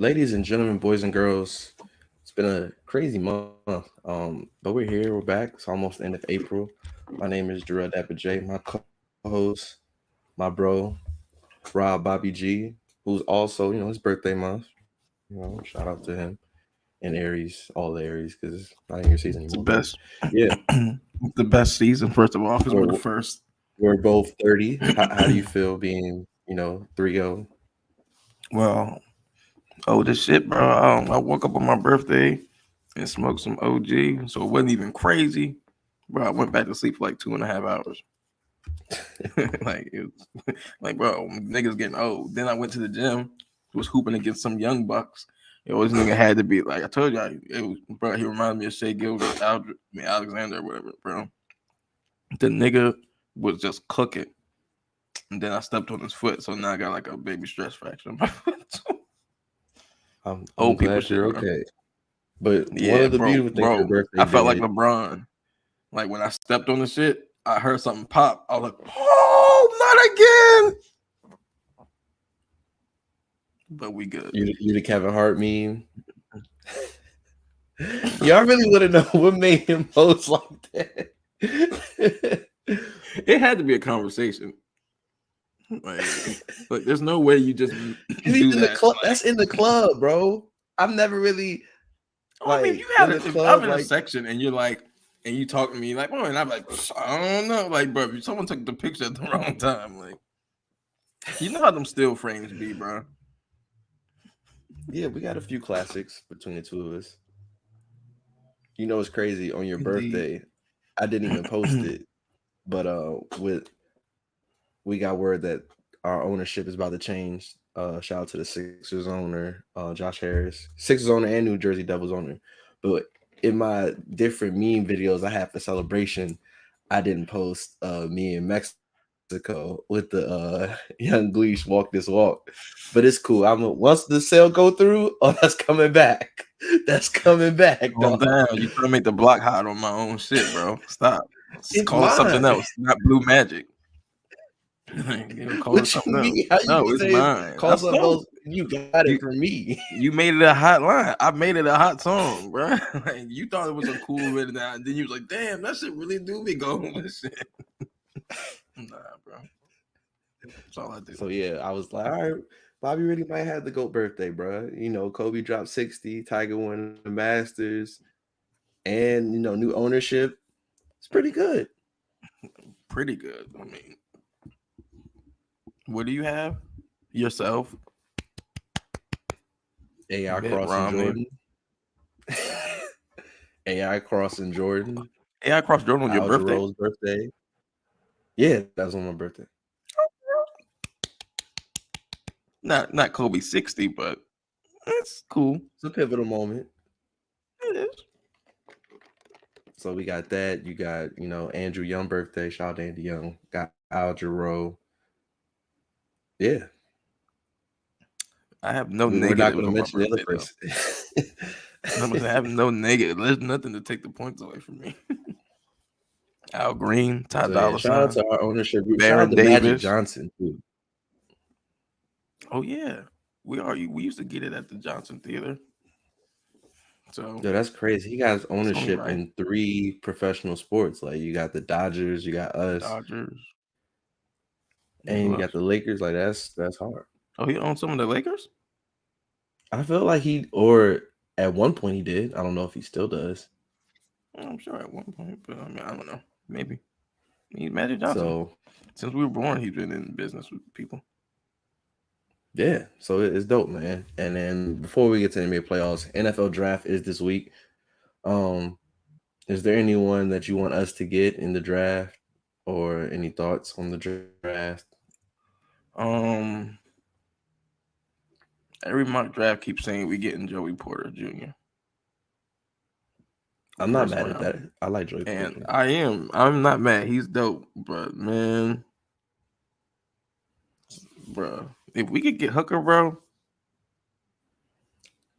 ladies and gentlemen, boys and girls, it's been a crazy month. But we're here, we're back. It's almost the end of April. My name is Jarrell Dapper J. My co-host, my bro, Rob Bobby G, who's also, his birthday month. Shout out to him and Aries, all the Aries, because it's not in your season It's the anymore. But best, yeah, the best season. First of all, because we're the we're, first. we're both 30. How do you feel being, 3-0? Well, this shit, bro. I woke up on my birthday and smoked some OG, so it wasn't even crazy, bro. I went back to sleep for like 2.5 hours. like, it was, like, bro, niggas getting old. Then I went to the gym, was hooping against some young bucks. This nigga had to be like I told you, it was, bro. He reminded me of Shea Gilbert, Alexander, or whatever, bro. The nigga was just cooking. And then I stepped on his foot, so now I got like a baby stress fracture on my foot. I'm Old people glad shit, you're bro. okay. But one Yeah, of the bro, beautiful things your bro. birthday I felt like did. LeBron. Like when I stepped on the shit, I heard something pop. I was like, "Oh, not again!" But we good. You the Kevin Hart meme. Y'all really want to know what made him post like that? It had to be a conversation. Like there's no way you just He's do in the that. club. That's in the club, bro. I've never really I mean, like you had in the it. If I'm club. in a Like, section and you're like, and you talk to me like, oh, and I'm like, I don't know, like, bro, if someone took the picture at the wrong time, like, you know how them still frames be, bro. yeah, we got a few classics between the two of us. It's crazy. On your Indeed. birthday, I didn't even post it, but we got word that our ownership is about to change. Shout out to the Sixers owner, Josh Harris, Sixers owner and New Jersey Devils owner. But in my different meme videos I have for celebration, I didn't post me in Mexico with the young Gleesh walk this walk. But it's cool. Once the sale go through, oh, that's coming back. That's coming back, dog. Calm down. You trying to make the block hot on my own shit, bro. Stop. Just It's call it something mine. else. Not blue magic. Call it What you something else. mean? How you No, can it's say it's mine. I call something stole else? it. You got it You from me. you made it a hot line. I made it a hot song, bro. Like you thought it was a cool way down, and then you was like, "Damn, that shit really do be going with shit." Nah, bro. That's all I do. So yeah, I was like, all right, Bobby really might have the GOAT birthday, bro. Kobe dropped 60, Tiger won the Masters, and new ownership. It's pretty good. Pretty good. I mean, what do you have? Yourself, AI Mitt crossing Romney. Jordan. AI crossing Jordan. AI crossed Jordan on your Al birthday. Jarreau's birthday. Yeah, that was on my birthday. Not Kobe 60, but it's cool. It's a pivotal moment. It is. So we got that. You got, Andrew Young birthday. Shout out to Andy Young. Got Al Jarreau. Yeah. I have no We're not going negatives to on my mention the other birthday though. person. I have no negative. There's nothing to take the points away from me. Al Green, Ty So yeah, Dolla shout out Sign, to our ownership group. Shout out Baron to Magic Davis. Johnson too. Oh yeah, we used to get it at the Johnson Theater. So Yo, that's crazy. He got it's only ownership right. in 3 professional sports. Like you got the Dodgers, you got us, Dodgers. and And you who got else? the Lakers. Like that's hard. Oh, he owns some of the Lakers. I feel like or at one point he did. I don't know if he still does. I'm sure at one point, but I mean I don't know. Maybe he's Magic Johnson. So Since we were born, he's been in business with people. yeah, so it's dope, man. And then before we get to the NBA playoffs, NFL draft is this week. Um, is there anyone that you want us to get in the draft, or any thoughts on the draft? Um, every mock draft keeps saying we getting Joey Porter Jr. I'm not first mad at round, that. I like Joey and Porter. I'm not mad. He's dope, but man, bro, if we could get Hooker, bro,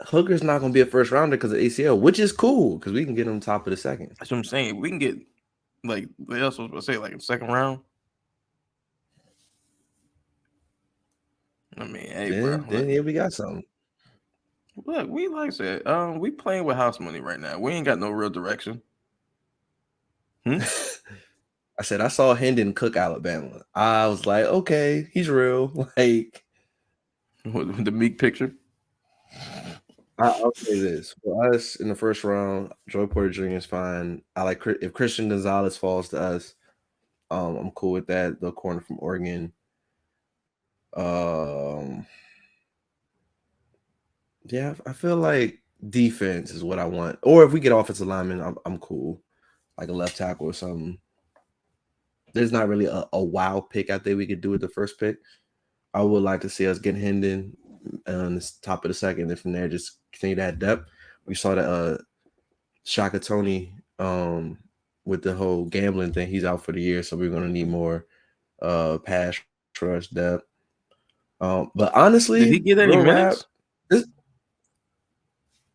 Hooker's not going to be a first rounder because of ACL, which is cool because we can get him top of the second. that's what I'm saying. If we can get like what else was supposed to say, like in second round. I mean, hey, bro, Then yeah, we got something. Look, we like I said, we playing with house money right now. We ain't got no real direction. I said I saw Hendon cook Alabama. I was like, okay, he's real. Like, The Meek picture. I'll say this for us in the first round, Joey Porter Jr. is fine. I like if Christian Gonzalez falls to us. I'm cool with that. The corner from Oregon. Yeah, I feel like defense is what I want. Or if we get offensive lineman, I'm cool. Like a left tackle or something. There's not really a wow pick I think we could do with the first pick. I would like to see us get Hendon on the top of the second, and from there just continue to add depth. We saw that Shaka Tony with the whole gambling thing. He's out for the year, so we're gonna need more pass rush depth. But honestly, did he get any minutes?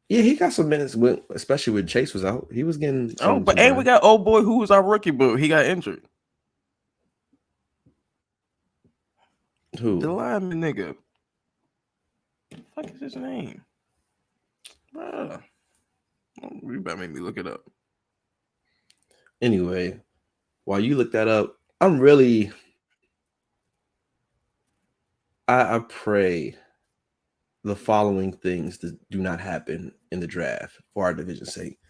Yeah, he got some minutes, especially when Chase was out. He was getting. But and we got old boy who was our rookie, but he got injured. Who? The lineman nigga. What the fuck is his name? Bruh. You better make me look it up. Anyway, while you look that up, I pray the following things that do not happen in the draft for our division's sake.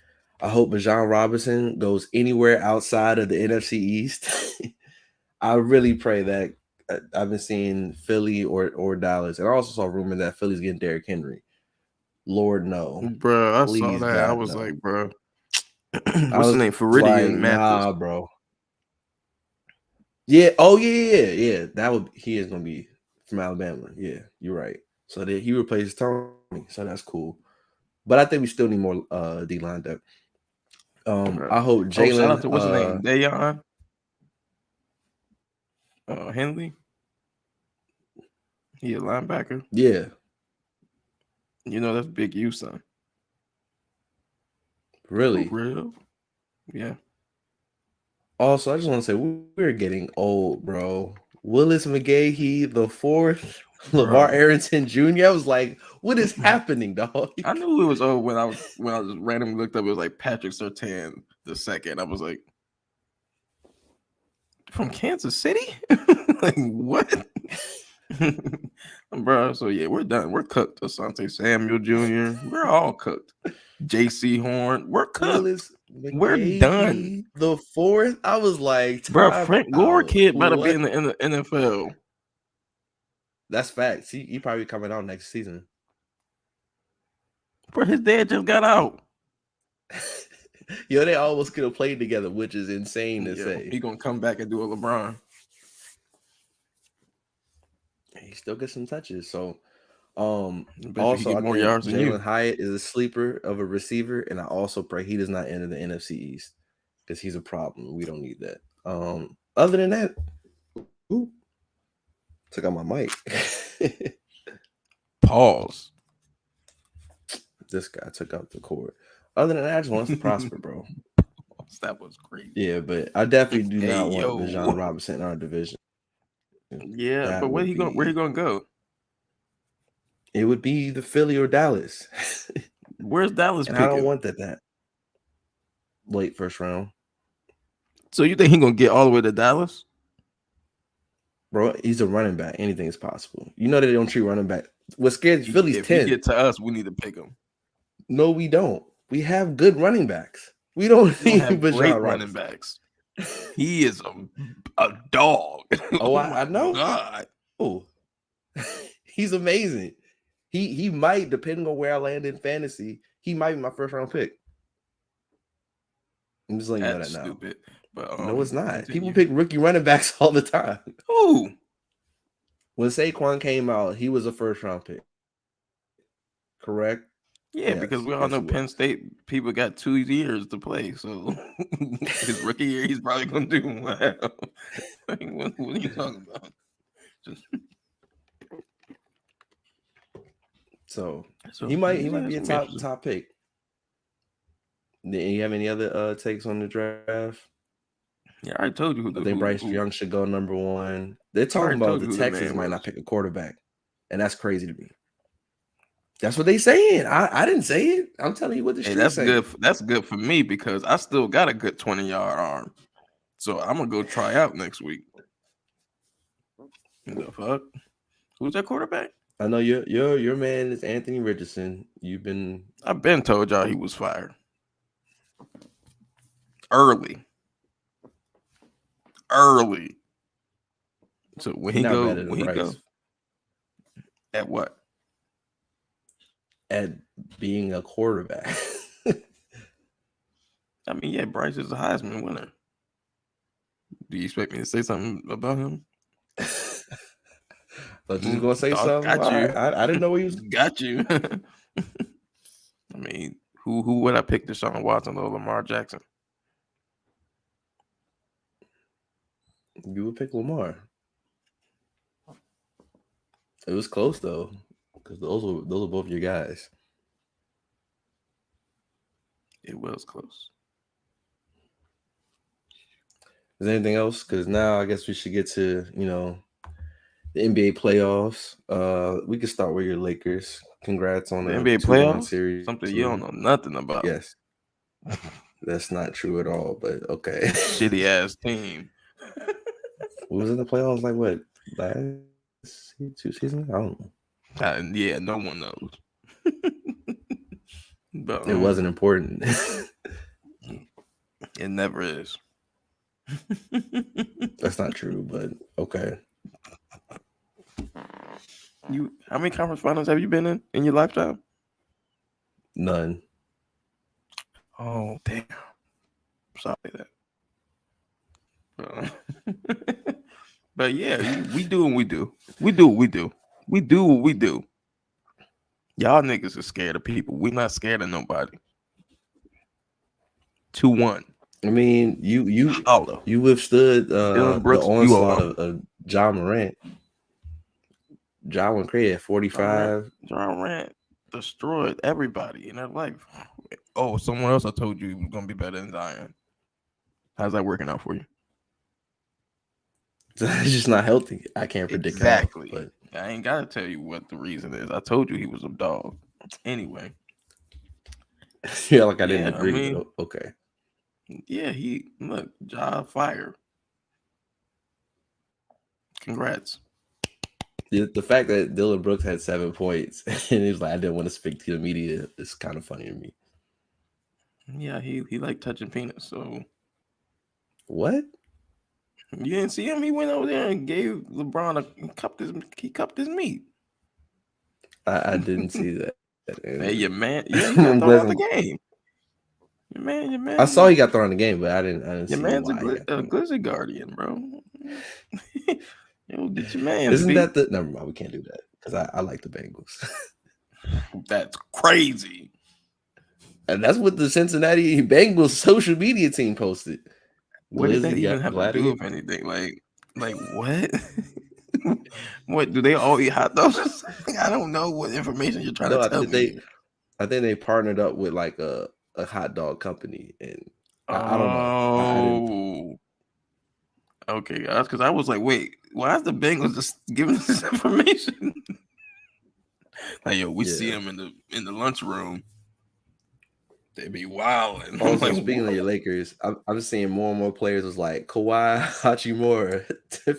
I hope Bijan Robinson goes anywhere outside of the NFC East. I really pray that. I've been seeing Philly or Dallas, and I also saw a rumor that Philly's getting Derrick Henry. Lord, no. Bro, I saw that. God, I was like, bro. What's his name? Floridian Mathis. Nah, bro. Yeah. Oh, yeah. He is gonna be from Alabama. Yeah, you're right. So that he replaces Tony, so that's cool. But I think we still need more D-line depth. I hope Jalen. Shout out to what's his name? Dayon. Henley. He a linebacker. Yeah. You know that's Big U, son. Really? Real? Yeah. Also, I just want to say we're getting old, bro. Willis McGahee the fourth, LeVar Arrington Jr. I was like, what is happening, dog? I knew it was old when I just randomly looked up. It was like Patrick Surtain the second. I was like, from Kansas City? Like what? Bro, so yeah, we're done. We're cooked. Asante Samuel Jr. We're all cooked. J.C. Horn, we're cooked. We're done. The fourth, I was like, bro, Frank Gore kid better be in the NFL. That's facts. He probably coming out next season. Bro, his dad just got out. Yo, they almost could have played together, which is insane to say. He gonna come back and do a LeBron. He still gets some touches. So, also, I more yards than Jalen Hyatt is a sleeper of a receiver, and I also pray he does not enter the NFC East because he's a problem. We don't need that. Other than that, took out my mic. Pause. This guy took out the cord. Other than that, I just want us to prosper, bro. That was great. Yeah, but I definitely do not want Bijan Robinson in our division. Yeah, that but where he gonna go? It would be the Philly or Dallas. Where's Dallas? I don't want that late first round. So you think he's gonna get all the way to Dallas? Bro, he's a running back. Anything is possible. You know that they don't treat running back. What scares Philly's if 10. If he get to us, we need to pick him. No, we don't. We have good running backs. We don't need great running backs. He is a dog. Oh, I know. God. Oh, he's amazing. He might, depending on where I land in fantasy, he might be my first round pick. I'm just letting you know that now. Stupid. But, no, it's not. People pick rookie running backs all the time. Who? When Saquon came out, he was a first round pick. Correct? Yeah, yes, because we all know Penn State people got 2 years to play. So his rookie year, he's probably going to do well. What are you talking about? So he might be a top pick. Do you have any other takes on the draft? Yeah, I told you. I think Bryce Young should go number 1. They're talking about the Texans might not pick a quarterback, and that's crazy to me. That's what they saying. I didn't say it. I'm telling you what the Hey, street that's say. good. That's good for me because I still got a good 20-yard arm. So I'm gonna go try out next week. The fuck? Who's that quarterback? I know your man is Anthony Richardson. I've been told y'all he was fired early. So when he not go, better than when he Bryce go at what? at being a quarterback. I mean, yeah, Bryce is a Heisman winner. Do you expect me to say something about him? But you gonna say Dog, something? got you. I didn't know what he was. Got you. I mean, who would I pick? Deshaun Watson or Lamar Jackson? You would pick Lamar. It was close though, because those are both your guys. It was close. Is there anything else? Because now I guess we should get to the NBA playoffs. We can start with your Lakers. Congrats on The the NBA 2-1 playoffs? series. Something you don't know nothing about. Yes, that's not true at all. But okay. Shitty ass team. What was in the playoffs? Like what? Last 2 seasons? I don't know. Yeah, no one knows. But It wasn't important. It never is. That's not true, but okay. How many conference finals have you been in your lifetime? None. Oh damn! Sorry that. But yeah, we do what we do. We do what we do. We do what we do. Y'all niggas are scared of people. We not scared of nobody. 2-1. I mean, you withstood Dylan Brooks, the onslaught of John Morant. John went crazy at 45. John Morant destroyed everybody in their life. Oh, someone else I told you was gonna be better than Zion. How's that working out for you? It's just not healthy. I can't predict exactly. How, but I ain't gotta tell you what the reason is. I told you he was a dog. Anyway. Yeah, like I didn't agree. But okay. Yeah, job fired. Congrats. The fact that Dylan Brooks had 7 points and he was like, I didn't want to speak to the media is kind of funny to me. Yeah, he liked touching penis. So what? You didn't see him? He went over there and gave LeBron he cupped his meat. I didn't see that. Hey, your man, he got thrown out the game. Your man. I saw he got thrown out the game, but I didn't your see man's why. a Glizzy Guardian, bro. Yo, get your man. Isn't that the? Never mind. We can't do that because I like the Bengals. That's crazy. And that's what the Cincinnati Bengals social media team posted. What did that even have to do with anything? Like what? What do they all eat hot dogs? I don't know what information you're trying to tell me. I think they partnered up with like a hot dog company, and I don't know. Okay, guys, because I was like, wait, why is the Bengals just giving us this information? Like, yo, we see them in the lunchroom. They be wilding. Also, speaking of your Lakers, I'm seeing more and more players was like Kawhi Hachimura to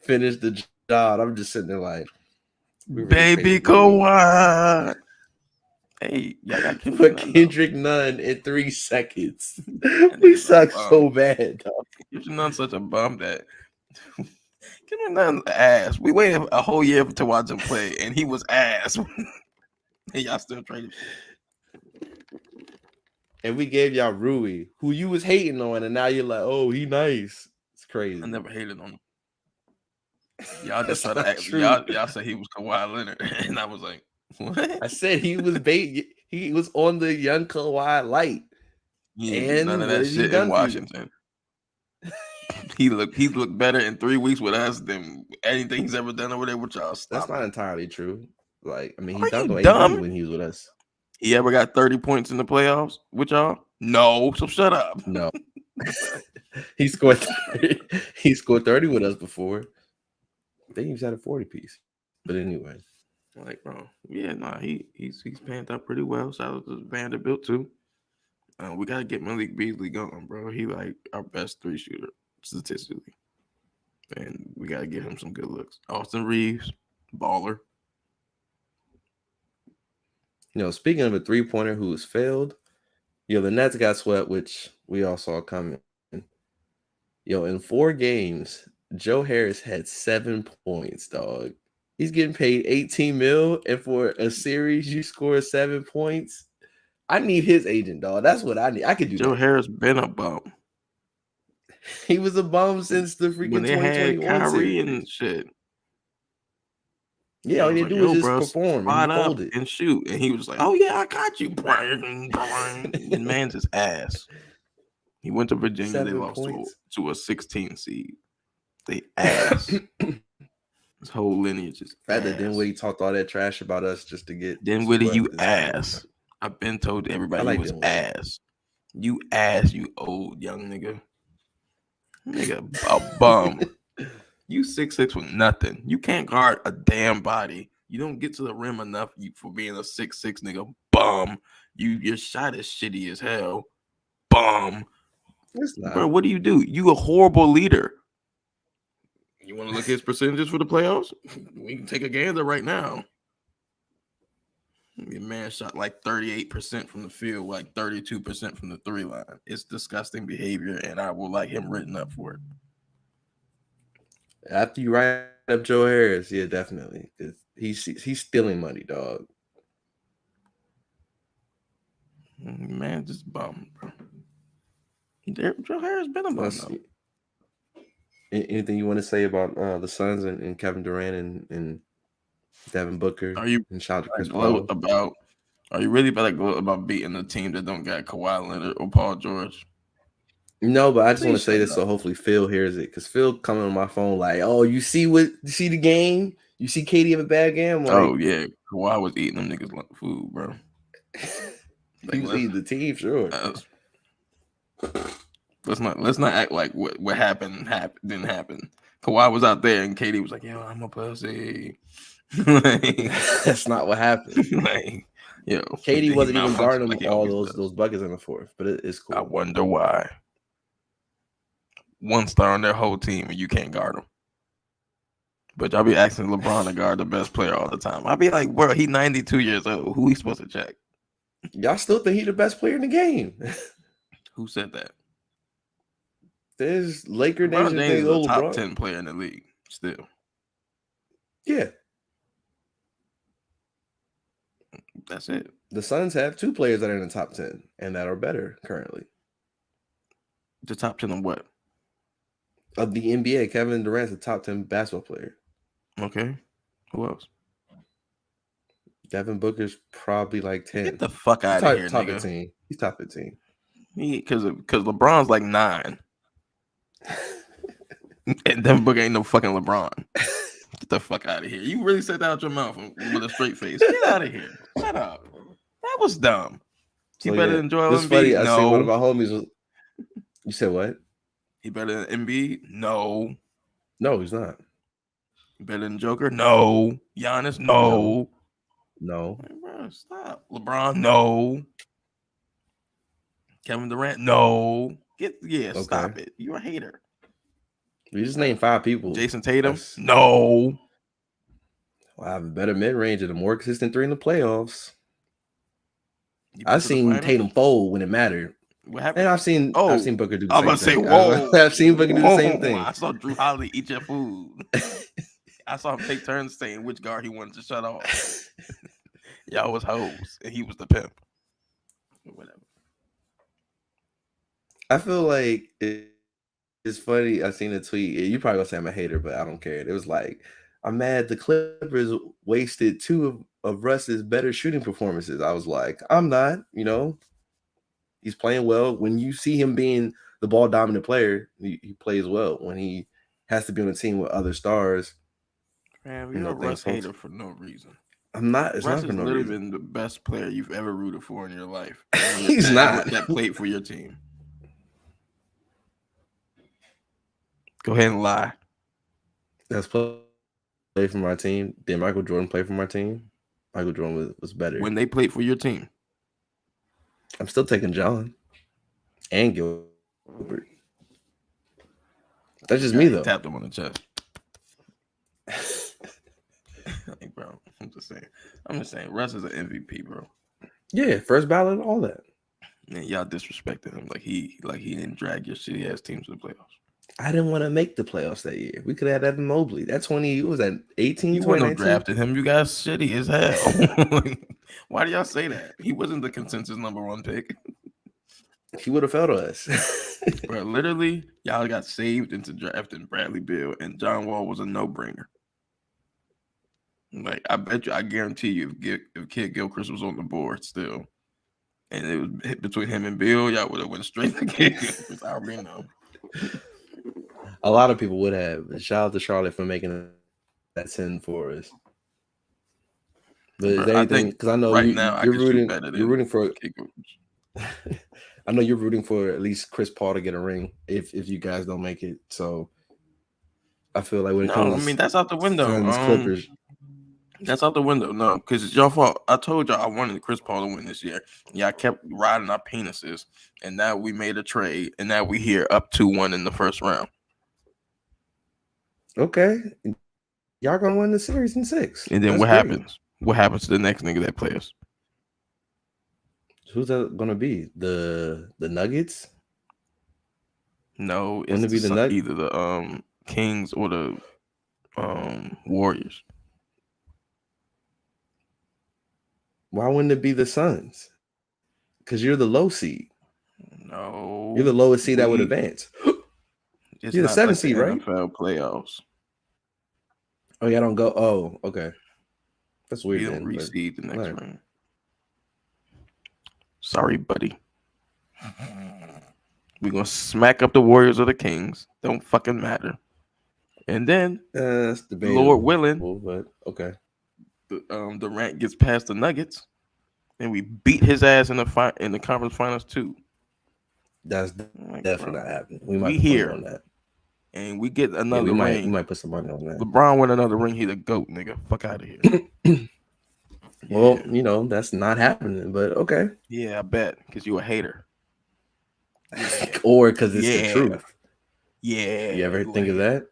finish the job. I'm just sitting there like, baby Kawhi. Hey, y'all got Kendrick Nunn in 3 seconds. We suck so bad, dog. Kendrick Nunn's such a bum that Kendrick Nunn's ass. We waited a whole year to watch him play, and he was ass. And y'all still traded. And we gave y'all Rui, who you was hating on, and now you're like, oh, he nice. It's crazy. I never hated on him. Y'all just try to act. Y'all said he was Kawhi Leonard, and I was like, what? I said he was he was on the young Kawhi light. And none of that shit in Washington. He looked better in 3 weeks with us than anything he's ever done over there with y'all. That's not entirely true. Like, I mean, he done when he was with us. He ever got 30 points in the playoffs with y'all? No. So shut up. No. He scored 30. He scored 30 with us before. I think he was at a 40 piece. But anyway. Like, bro, yeah, nah, he's panned out pretty well. Shout out to Vanderbilt too. We gotta get Malik Beasley going, bro. He like our best 3-shooter statistically, and we gotta give him some good looks. Austin Reeves, baller. Speaking of a 3-pointer who's failed, the Nets got swept, which we all saw coming. In 4 games, Joe Harris had 7 points, dog. He's getting paid 18 mil, and for a series you score 7 points. I need his agent, dog. That's what I need. I could do Joe that. Harris been a bum. He was a bum since the freaking When they had 2021 Kyrie series. and shit. Yeah, all he was did like, do was yo, just bro, perform, and he spot up folded. and shoot. And he was like, oh, yeah, I got you. And man's his ass. He went to Virginia. 7 They lost points. to a 16 seed. They ass. His whole lineage is Fact ass. that Dinwiddie talked all that trash about us just to get Dinwiddie, you swept. ass. I've been told everybody like you was Dinwiddie. ass. You ass, you old young nigga. Nigga, a bum. You 6'6" with nothing. You can't guard a damn body. You don't get to the rim enough for being a 6'6" nigga. Bum. Your shot is shitty as hell. Bum. It's not. Bro, what do? You a horrible leader. You want to look at his percentages for the playoffs? We can take a gander right now. Your man shot like 38% from the field, like 32% from the 3 line. It's disgusting behavior, and I will like him written up for it. After you write up Joe Harris, yeah, definitely. He's stealing money, dog. Man, just bum, bro. Joe Harris been a bum, though. Anything you want to say about the Suns and Kevin Durant and Devin Booker? And shout out to Chris Paul? Are you really about to gloat about beating a team that don't got Kawhi Leonard or Paul George? No, but I just want to say this so hopefully Phil hears it, because Phil coming on my phone like, "Oh, you see the game? You see KD have a bad game?" Like, oh yeah, Kawhi was eating them niggas like food, bro. He was leading the team, sure. Let's not act like what happened didn't happen. Kawhi was out there and KD was like, "Yo, I'm a pussy." That's not what happened. Yo, KD wasn't even guarding like all those buckets in the fourth, but it's cool. I wonder why. 1 star on their whole team and you can't guard them. But y'all be asking LeBron to guard the best player all the time. I'll be like, bro, he 92 years old. Who he supposed to check? Y'all still think he the best player in the game? Who said that? There's Laker LeBron Nation James is a top LeBron. 10 player in the league still. Yeah. That's it. The Suns have 2 players that are in the top 10 and that are better currently. The top 10 of what? Of the NBA, Kevin Durant's the top 10 basketball player. Okay. Who else? Devin Booker's probably like 10. Get the fuck out of here, top nigga. 15. He's top 15. Because LeBron's like 9. And Devin Booker ain't no fucking LeBron. Get the fuck out of here. You really said that out your mouth with a straight face. Get out of here. Shut up. That was dumb. He better than Joel Embiid? Funny. I see one of my homies. You said what? He better than Embiid? No. No, he's not. Better than Joker? No. Giannis? No. No. Man, bro, stop. LeBron? No. Kevin Durant? No. Stop it. You're a hater. You just named 5 people. Jason Tatum? No. I have a better mid-range and a more consistent 3 in the playoffs. I've seen Tatum fold when it mattered. What happened? And I've seen Booker do the same thing. Whoa. I've seen Booker do the same thing. I saw Drew Holiday eat your food. I saw him take turns saying which guard he wanted to shut off. Y'all was hoes, and he was the pimp. Whatever. I feel like it's funny. I seen a tweet. You probably gonna say I'm a hater, but I don't care. It was like, I'm mad the Clippers wasted 2 of Russ's better shooting performances. I was like, I'm not. He's playing well. When you see him being the ball dominant player, he plays well. When he has to be on a team with other stars. Man, you're a Russ hater for no reason. I'm not. It's Russ not for no literally reason. Been the best player you've ever rooted for in your life. He's not. That played for your team. Go ahead and lie. That's played played for my team. Did Michael Jordan play for my team? Michael Jordan was better. When they played for your team. I'm still taking John and Gilbert. That's just me though. Tapped him on the chest. Like, bro, I'm just saying. Russ is an MVP, bro. Yeah, first ballot, all that. And y'all disrespected him like he didn't drag your shitty ass team to the playoffs. I didn't want to make the playoffs that year. We could have had Evan Mobley. That 20 was at 18. You wouldn't have drafted him. You guys shitty as hell. Why do y'all say that? He wasn't the consensus #1 pick. He would have fell to us. Bro, literally, y'all got saved into drafting Bradley Beal, and John Wall was a no-brainer. Like, I guarantee you, if Kid Gilchrist was on the board still, and it was hit between him and Bill, y'all would have went straight to Kid Gilchrist. I already know. A lot of people would have. Shout out to Charlotte for making that 10 for us. But is there anything, because I know you're rooting for. I know you're rooting for at least Chris Paul to get a ring if you guys don't make it. So I feel like when it comes, I mean, that's out the window. Clippers. That's out the window. No, because it's your fault. I told y'all I wanted Chris Paul to win this year. Yeah, I kept riding our penises, and now we made a trade, and now we here up 2-1 in the first round. Okay, y'all gonna win the series in 6. And then what happens? What happens to the next nigga that plays? Who's that gonna be? The Nuggets? No, it's gonna be either the Kings or the Warriors. Why wouldn't it be the Suns? Because you're the low seed. No, you're the lowest seed that would advance. You're the 7th seed, right? NFL playoffs. Oh, yeah, I don't go. Oh, okay. That's weird. You don't reseed the next round. Sorry, buddy. We're gonna smack up the Warriors or the Kings. Don't fucking matter. And then, that's Lord willing, but okay. Durant gets past the Nuggets, and we beat his ass in the conference finals too. That's definitely not happening. We might here on that, and we get another ring. We might put some money on that. LeBron win another ring. He the GOAT, nigga. Fuck out of here. Well, that's not happening, but okay. Yeah, I bet, because you a hater. Or because it's the truth. Yeah. You ever think of that?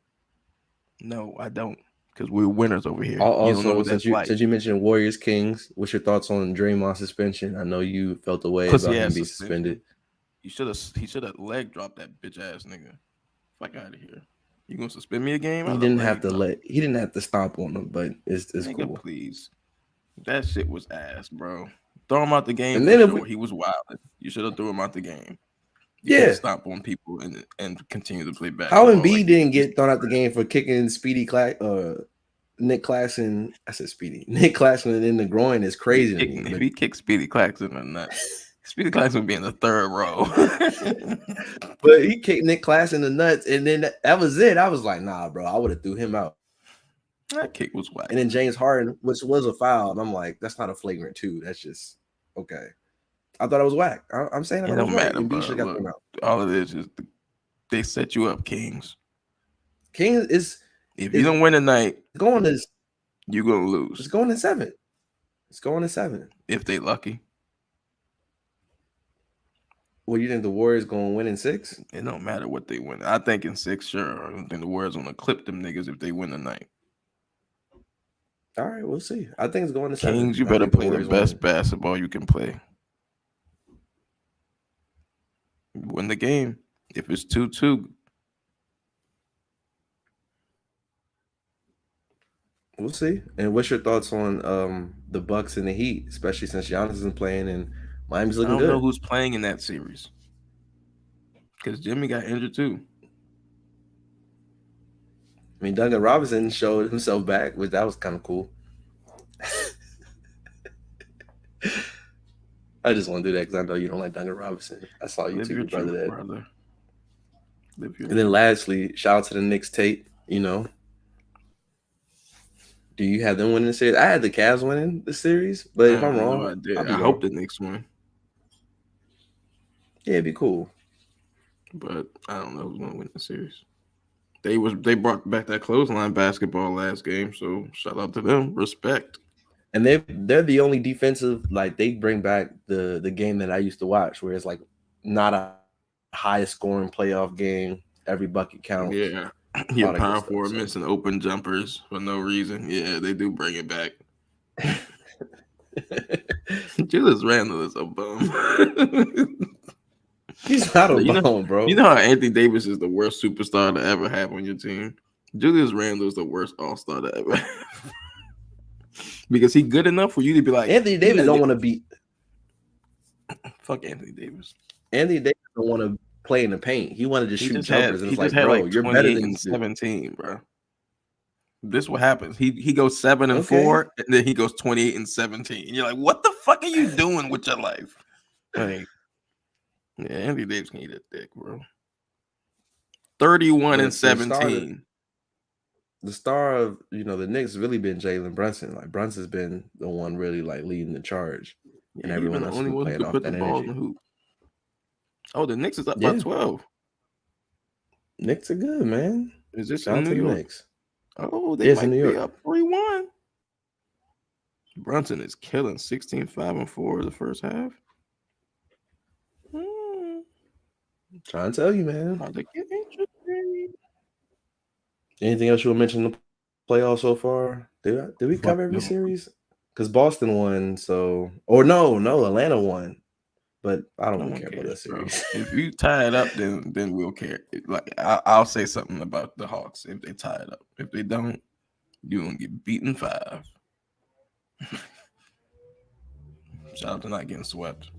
No, I don't. Because we're winners over here. Also, since you mentioned Warriors Kings, what's your thoughts on Draymond suspension? I know you felt the way about him being suspended. He should have leg dropped that bitch ass nigga. Fuck out of here. You gonna suspend me a game? He didn't have to stomp on him, but it's nigga, cool. Please. That shit was ass, bro. Throw him out the game. And then he was wild. You should have threw him out the game. You can't stomp on people and continue to play back. How Embiid didn't get thrown out the game for kicking Nick Claxton. I said Speedy. Nick Claxton in the groin is crazy. If he kicked Speedy Claxton or not, Speedy Claxton would be in the third row. But he kicked Nick Claxton in the nuts, and then that was it. I was like, nah, bro. I would have threw him out. That kick was whack. And then James Harden, which was a foul, and I'm like, that's not a flagrant 2. That's just okay. I thought it was whack. I'm saying it don't matter. Look, all it is they set you up, Kings. Kings is if you don't win tonight, you're gonna lose. It's going in 7. It's going in 7. If they lucky. Well, you think the Warriors gonna win in 6? It don't matter what they win. I think in 6, sure. I don't think the Warriors gonna clip them niggas if they win tonight. All right, we'll see. I think it's going to 7. Kings, you better play the best basketball you can play. Win the game. If it's 2-2. We'll see. And what's your thoughts on the Bucks and the Heat, especially since Giannis isn't playing and Miami's looking good? I don't know who's playing in that series. Because Jimmy got injured too. I mean, Duncan Robinson showed himself back, which that was kind of cool. I just want to do that because I know you don't like Duncan Robinson. I saw you too, brother. That. And then lastly, shout out to the Knicks tape. Do you have them winning the series? I had the Cavs winning the series, but if I'm wrong, I hope the Knicks win. Yeah, it'd be cool. But I don't know who's going to win the series. They brought back that clothesline basketball last game, so shout out to them. Respect. And they're the only defensive, like they bring back the game that I used to watch, where it's like not a highest scoring playoff game. Every bucket counts. Yeah. all Your that good power stuff, forward so. missing open jumpers for no reason. Yeah, they do bring it back. Julius Randle is a bum. He's not a You know, bum, bro. you know how Anthony Davis is the worst superstar to ever have on your team? Julius Randle is the worst all-star to ever have. Because he good enough for you to be like Anthony Davis don't want to be. Fuck Anthony Davis. Anthony Davis don't want to play in the paint. He wanted to He shoot just jumpers, and he it's just like, had bro, like you're better 28 than and this dude. 17, bro. This what happens. He goes 7 and Okay. 4, and then he goes 28 and 17. And you're like, what the fuck are you doing with your life? Like, yeah, Anthony Davis can eat a dick, bro. 31 and 17. The star of the Knicks really been Jalen Brunson. Like Brunson's been the one really like leading the charge, and everyone else the only been one who playing could off put that the ball in energy. the hoop. Oh, the Knicks is up by 12. Knicks are good, man. Is this Shout in out New to the York? Knicks. Oh, they It's might in New be York. up 3-1. Brunson is killing 16, 5, and 4 the first half. Trying to tell you, man. About to get interesting. Anything else you want to mention in the playoffs so far? Did we cover every series? Because Boston won, so no, Atlanta won. But I don't really care about that series. If you tie it up, then we'll care. Like I'll say something about the Hawks if they tie it up. If they don't, you're gonna get beaten 5. Shout out to not getting swept.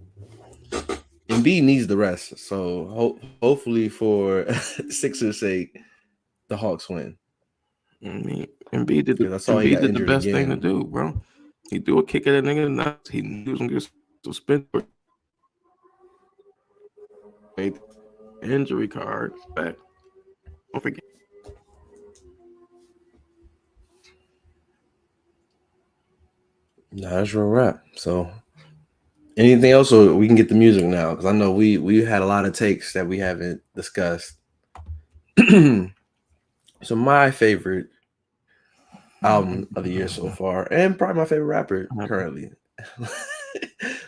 Embiid needs the rest, so hopefully for Sixers' sake, the Hawks win. I mean, Embiid did that's all he got the best again. thing to do, bro. He threw a kick at a nigga nuts. He knew he was gonna get suspended. Injury card back. Don't forget. Nah, that's real rap. So, anything else, or we can get the music now? Because I know we had a lot of takes that we haven't discussed. So, my favorite album of the year so far, and probably my favorite rapper currently,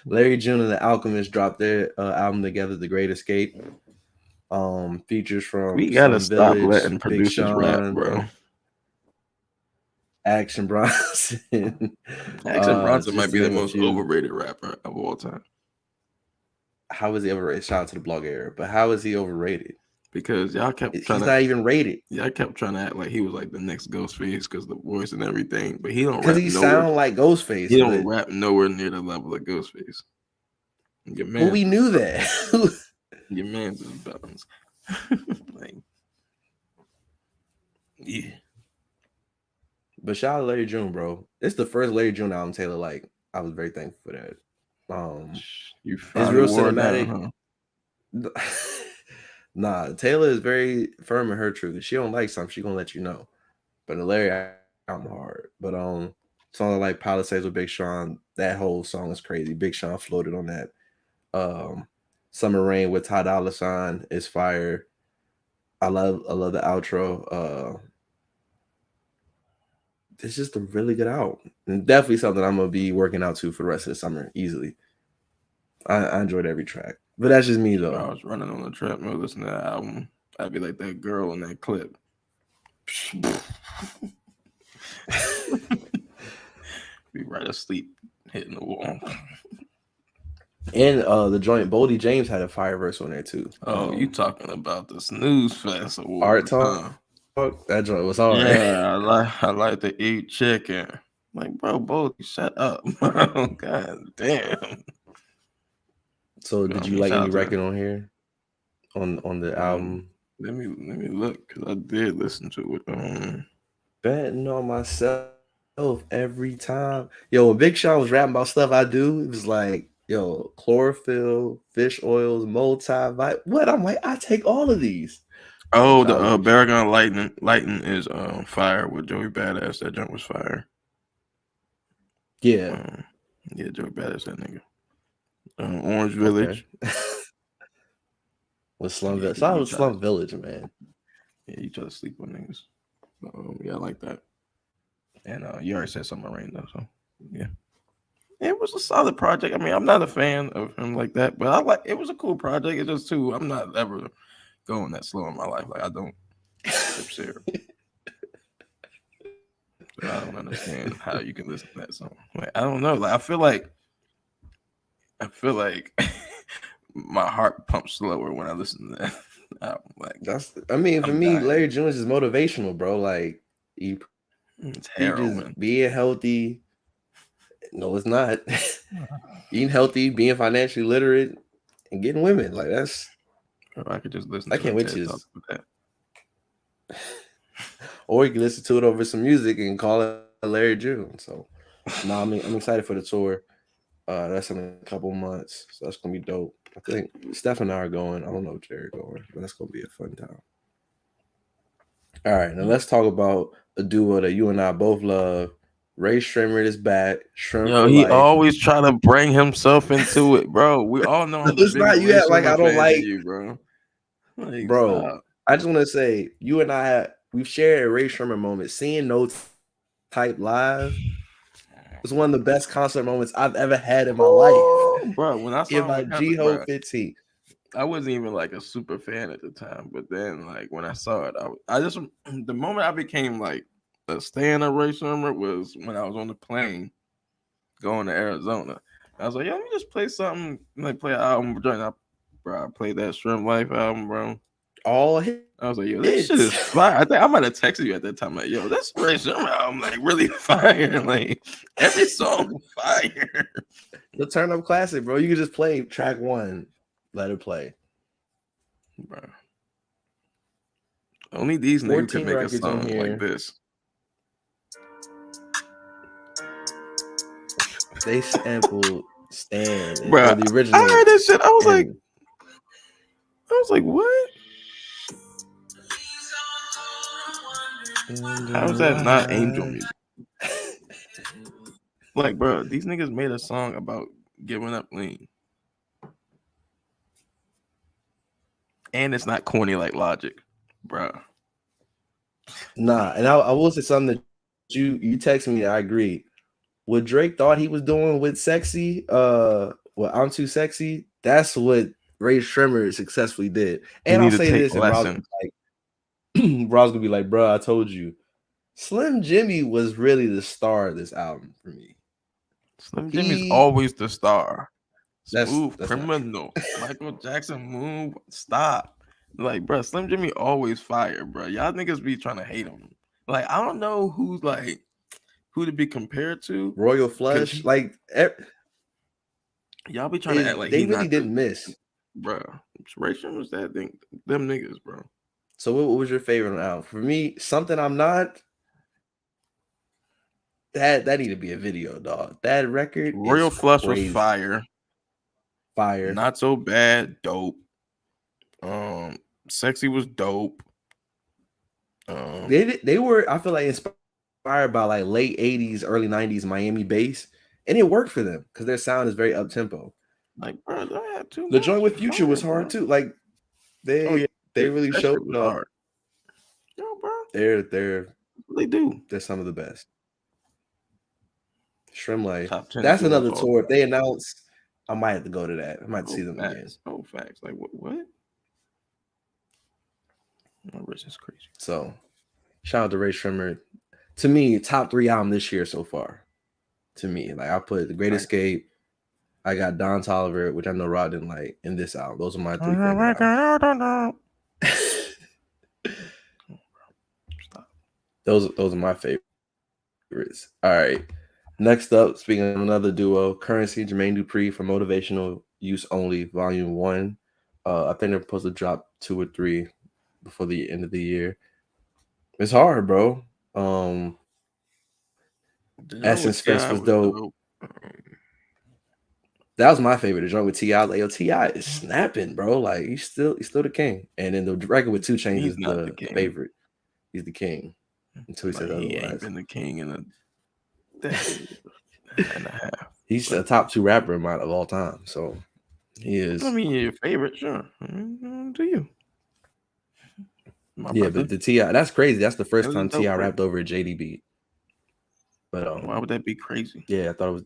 Larry June and the Alchemist dropped their album together, The Great Escape. Features from we gotta Slum stop Village, letting Big producers Sean, rap, bro. Action Bronson. Action Bronson might be the most overrated rapper of all time. How is he overrated? Shout out to the blog era, but how is he overrated? Because y'all kept he's not even rated. Y'all kept trying to act like he was like the next Ghostface because the voice and everything, but he don't. Because he sound like Ghostface. He don't rap nowhere near the level of Ghostface. Your man, well, we knew that. Your man's is balance. Like, yeah. But shout out to Larry June, bro. It's the first Larry June album Taylor like. I was very thankful for that. It's real cinematic. Nah, Taylor is very firm in her truth. If she don't like something, she gonna let you know. But the Larry album hard. But song like Palisades with Big Sean, that whole song is crazy. Big Sean floated on that. Summer Rain with Ty Dolla $ign is fire. I love the outro. It's just a really good album. And definitely something I'm gonna be working out to for the rest of the summer easily. I enjoyed every track. But that's just me though. I was running on the treadmill listening to that album. I'd be like that girl in that clip. Be right asleep, hitting the wall. And the joint Boldy James had a fire verse on there too. Oh, you talking about the Snooze Fest award? Art Talk. That joint was hard. Yeah, I like to eat chicken. Like, bro, Boldy, shut up. God damn. So did you like any record on here? On the album? Let me look, because I did listen to it. Betting on myself every time. Yo, when Big Sean was rapping about stuff I do, it was like, yo, chlorophyll, fish oils, multivitamin. What? I'm like, I take all of these. Oh, the Baragon Lightning is fire with Joey Badass. That jump was fire. Yeah. Yeah, Joey Badass, that nigga. Orange Village. With Slum Village. So I was Slum Village, man. Yeah, you try to sleep on niggas. Yeah, I like that. And you already said something rain though, so yeah. It was a solid project. I mean, I'm not a fan of him like that, but it was a cool project. It's just too, I'm not ever going that slow in my life. Like I don't sip syrup. So I don't understand how you can listen to that song. Like I don't know. Like I feel like my heart pumps slower when I listen to that album. Like I mean, for I'm me, dying. Larry June is motivational, bro. Like he It's just heroin. being healthy. No, it's not. Eating healthy, being financially literate, and getting women. Like that's. Bro, I could just listen I to can't a wait TED to. Talk with that. Or you can listen to it over some music and call it Larry June. So, no, I'm excited for the tour. That's in a couple months, so that's gonna be dope. I think Steph and I are going. I don't know if Jared going, but that's gonna be a fun time. All right, now let's talk about a duo that you and I both love. Ray Shrimmer is back. Shrimmer Yo, for he life. always trying to bring himself into it, bro. We all know I'm the It's biggest not you Ray act like Shrimmer I don't fan like, than you, bro. Like, bro. stop. I just want to say you and I we've shared a Ray Shrimmer moment. Seeing No Type live was one of the best concert moments I've ever had in my life. Bro, when I saw In him my in concert, G-Ho bro, 15. I wasn't even like a super fan at the time, but then like when I saw it, I just the moment I became like a stan of Ray Shrimmer was when I was on the plane going to Arizona. I was like, yo, let me just play something, like play an album. Bro, I played that Shrimp Life album, bro. All hits. I was like, yo, this shit is fire. I think I might have texted you at that time, like, yo, this Ray Shrimmer album like really fire. Like every song fire. The turn up classic, bro. You can just play track one, let it play. Bro. Only these niggas could 14 make a records on song here. like this. They sampled Stan, Bro, the original. I heard this shit. I was like, what? How is that not angel music? Like, bro, these niggas made a song about giving up lean. And it's not corny like Logic, bro. Nah, and I will say something that you text me. I agree. What Drake thought he was doing with Sexy, I'm Too Sexy, that's what Ray Shrimmer successfully did. And I'll say this, and Ross gonna be like, bro, I told you. Slim Jimmy was really the star of this album for me. Slim Jimmy's always the star. Smooth That's Criminal. Michael Jackson move. Stop. Like, bro, Slim Jimmy always fire, bro. Y'all niggas be trying to hate him. Like, I don't know who to be compared to. Royal Flush. Y'all be trying to act like they really didn't miss. Bro, Ray Shrimmer's that thing. Them niggas, bro. So what was your favorite album? For me, Something I'm Not. That need to be a video, dog. That record. Royal Flush crazy. was fire. Fire. Not So Bad, dope. Sexy was dope. They were, I feel like, inspired by like late 80s, early 90s Miami bass, and it worked for them because their sound is very up tempo. Like, bro, the joint with Future was hard too. Like they really showed up. Hard. Yo, bro. They do. They're some of the best. Shrimp Life. That's another tour. If they announce, I might have to go to that. I might see them again. Oh, facts. Like what? My wrist is crazy. So, shout out to Ray Shrimmer. To me, top 3 album this year so far. To me, like I put The Great Escape. I got Don Toliver, which I know Rod didn't like, in this album. Those are my 3 favorite. Those are my favorites. All right. Next up, speaking of another duo, Currency, Jermaine Dupri for Motivational Use Only, Volume 1. I think they're supposed to drop 2 or 3 before the end of the year. It's hard, bro. Essence Fest was dope. That was my favorite. The joint with T.I. Like, yo, T.I. is snapping, bro. Like, he's still the king. And then the record with 2 Chainz is the favorite. He's the king. Until he says otherwise. He ain't been the king in a decade and a half. He's a top 2 rapper of all time. So he is. I mean, your favorite, sure. Do you? My Yeah, brother. but the T.I. That's crazy. That's the It first was a time dope T.I. verse. rapped over a JD beat. But Why would that be crazy? yeah, I thought it was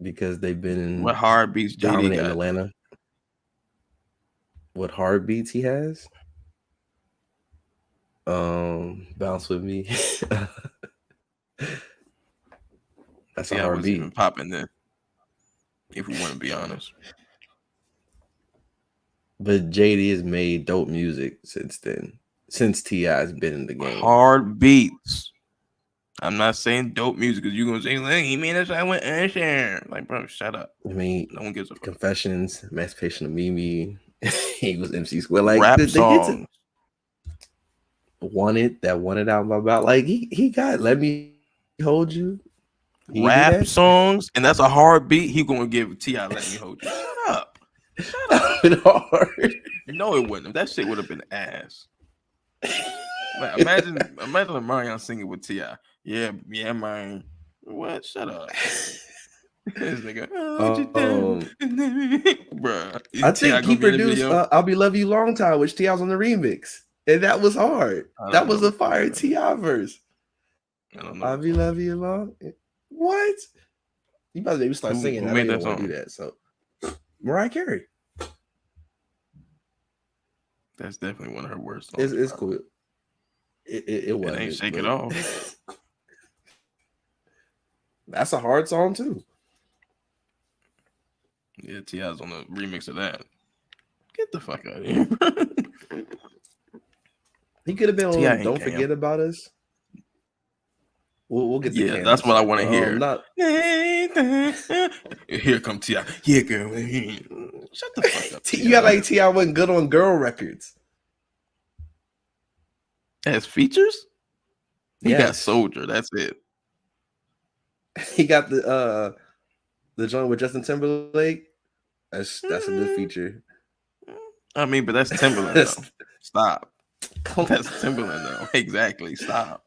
because they've been What hard beats JD dominant in got? Atlanta. What hard beats he has? Bounce with me. That's a T.I. hard was beat. even popping then. If we want to be honest. But JD has made dope music since then. Since T.I. has been in the game. Hard beats. I'm not saying dope music because you're gonna say, "Look, he made us. I went Usher." Like, bro, shut up. I mean, No one gives a fuck. Confessions, Emancipation of Mimi. He was MC Square. Like Rap the hits songs. Wanted album about. Like he got Let Me Hold You. He do Rap that? songs, and that's a hard beat. He gonna give T.I. Let Me Hold You. Shut up. Shut up. That would hard. No, it wouldn't. That shit would have been ass. Like, imagine Marion singing with T.I. Yeah, man. What? Shut up. This nigga. Bruh. I think he produced I'll Be Love You Long Time, which T.I. was on the remix. And that was hard. That was a fire T.I. verse. I don't know. I'll Be Love You Long. What? You about to maybe start singing. Who I made know you that don't want to song? do that. So Mariah Carey. That's definitely one of her worst songs. It's cool. It wasn't. It ain't Shake It Off. That's a hard song too. Yeah, T.I.'s on the remix of that. Get the fuck out of here. He could have been T.I. on Don't Forget About Us. We'll get the yeah, that's what I want to hear. Not... Here come T.I. Yeah, girl. Shut the fuck up. You got like T.I. wasn't good on girl records. As features? He got Soldier. That's it. He got the joint with Justin Timberlake. That's a good feature. I mean, but that's Timberland though. Stop. That's Timberland though. Exactly. Stop.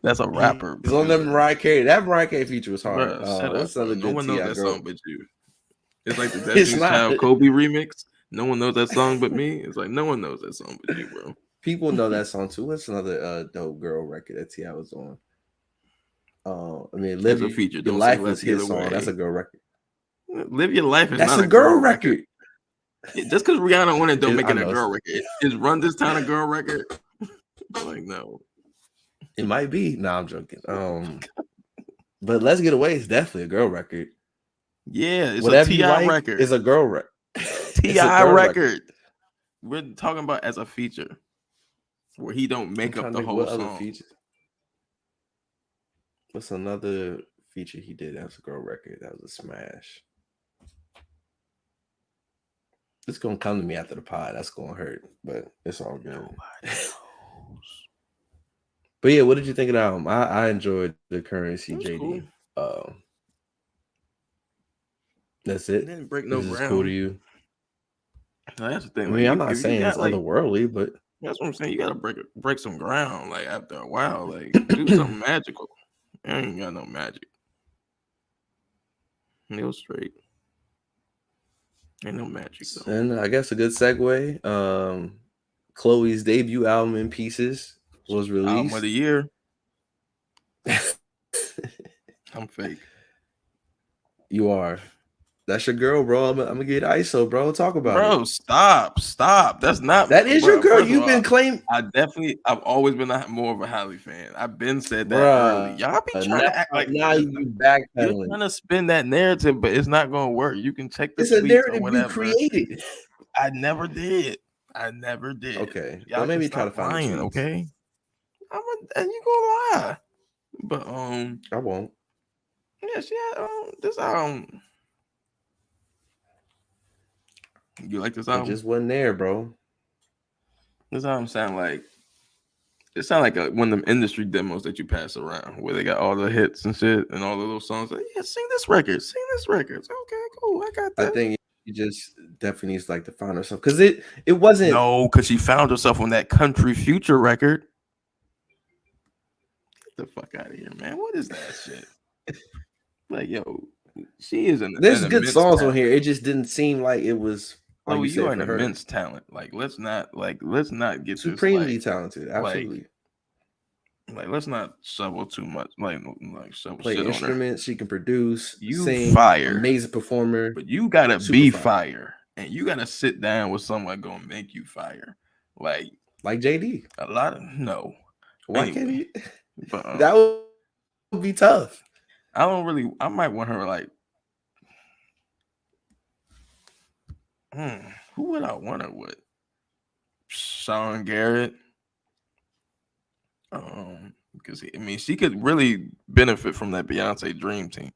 That's a rapper. It's on that Mariah Carey. That Mariah Carey feature was hard. What's up, no one knows that girl? song but you. It's like the Destiny's Child Kobe remix. No one knows that song but me. It's like no one knows that song but you, bro. People know that song too. What's another dope girl record that T.I. was on? I mean, Live Your Feature. Your Life was his song. That's a girl record. Live Your Life is That's not a girl record. Just because Rihanna won it, don't make it a girl record. Is Run This Town a girl record? Like, no. It might be. No, I'm joking. But Let's Get Away is definitely a girl record. Yeah, it's Whatever a T.I. record. It's a girl record. T.I. record. We're talking about as a feature where he don't make up the whole song. Other features? What's another feature he did? That was a girl record. That was a smash. It's gonna come to me after the pod. That's gonna hurt, but it's all good. Nobody knows. But yeah, what did you think of the album? I enjoyed the Currency JD. Cool. That's it. Didn't break no ground. Cool to you? No, that's the thing. I mean, I'm not saying it's otherworldly, but that's what I'm saying. You gotta break some ground. Like after a while, like do something magical. I ain't got no magic. No straight. Ain't no magic though. And I guess a good segue. Chloe's debut album In Pieces was released. Album of the year. I'm fake. You are. That's your girl, bro. I'm gonna get ISO, bro. Talk about it. Bro, stop. That's not. That is your girl. You've been claiming. I've always been more of a Halle fan. I've been said that early. Y'all be trying to act like now you backpedaling. You're trying to spin that narrative, but it's not gonna work. You can check the tweets a narrative you created. I never did. Okay. Y'all maybe try to find lying, okay? And you gonna lie. But I won't. Yeah, she had this album. You like this album? It just wasn't there, bro. This album sound like one of them industry demos that you pass around where they got all the hits and shit and all the little songs. Like, yeah, sing this record. Okay, cool. I got that. I think she just definitely needs to find herself because it wasn't. No, because she found herself on that Country Future record. Get the fuck out of here, man. What is that shit? Like, yo, she is in. There's good songs on here. It just didn't seem like it was like Chloe, you you are said, an for her, immense talent. Let's not get this supremely talented. Absolutely. let's not shovel too much, shovel Play shit on her. instruments. She can produce, You sing. fire, Amazing performer. but you gotta Super be fire. fire, and you gotta sit down with someone gonna make you fire. Like JD. a lot of no. Why Anyway, can't he? but That would be tough. I don't really. I might want her who would I want her with? Sean Garrett. Because she could really benefit from that Beyonce Dream Team.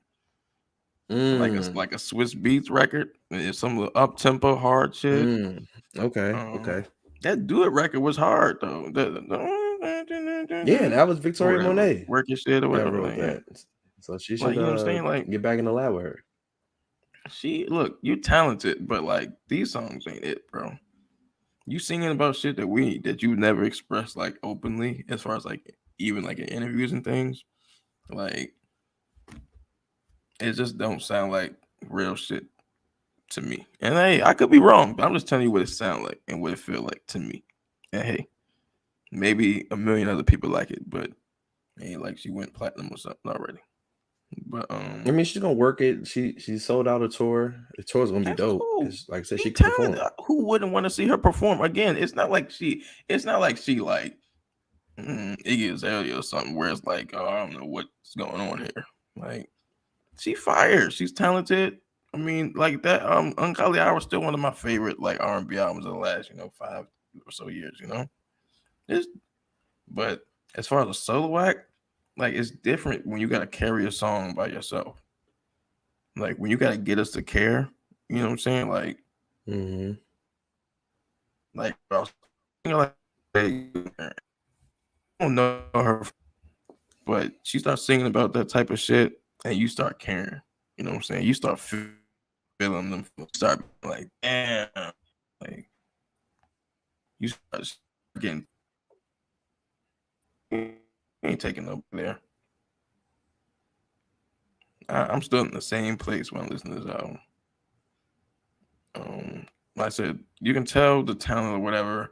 Like a Swiss Beats record. It's some of the up tempo hard shit. Okay. That Do It record was hard though. Yeah, that was Victoria Monet. Working shit or whatever. Wrote that. So she should you know what I'm saying? Get back in the lab with her. You're talented, but these songs ain't it, bro. You singing about shit that you never expressed openly, as far as even in interviews and things. It just don't sound like real shit to me. And hey, I could be wrong, but I'm just telling you what it sounds like and what it feel like to me. And hey, maybe a million other people like it, but it ain't like she went platinum or something already. But she's gonna work it. She sold out a tour. The tour's gonna be dope. Cool. Like I said, she can perform. Who wouldn't want to see her perform again? It's not like she Iggy Azalea or something where it's oh, I don't know what's going on here. She fires. She's talented. That Ungodly Hour is still one of my favorite R&B albums of the last 5 or so years. But as far as a solo act, it's different when you gotta carry a song by yourself. When you gotta get us to care, you know what I'm saying? I don't know her, but she starts singing about that type of shit, and you start caring. You know what I'm saying? You start feeling them. Start damn, you start getting. Ain't taking up there. I'm still in the same place when I listen to this album. Like I said, you can tell the talent or whatever.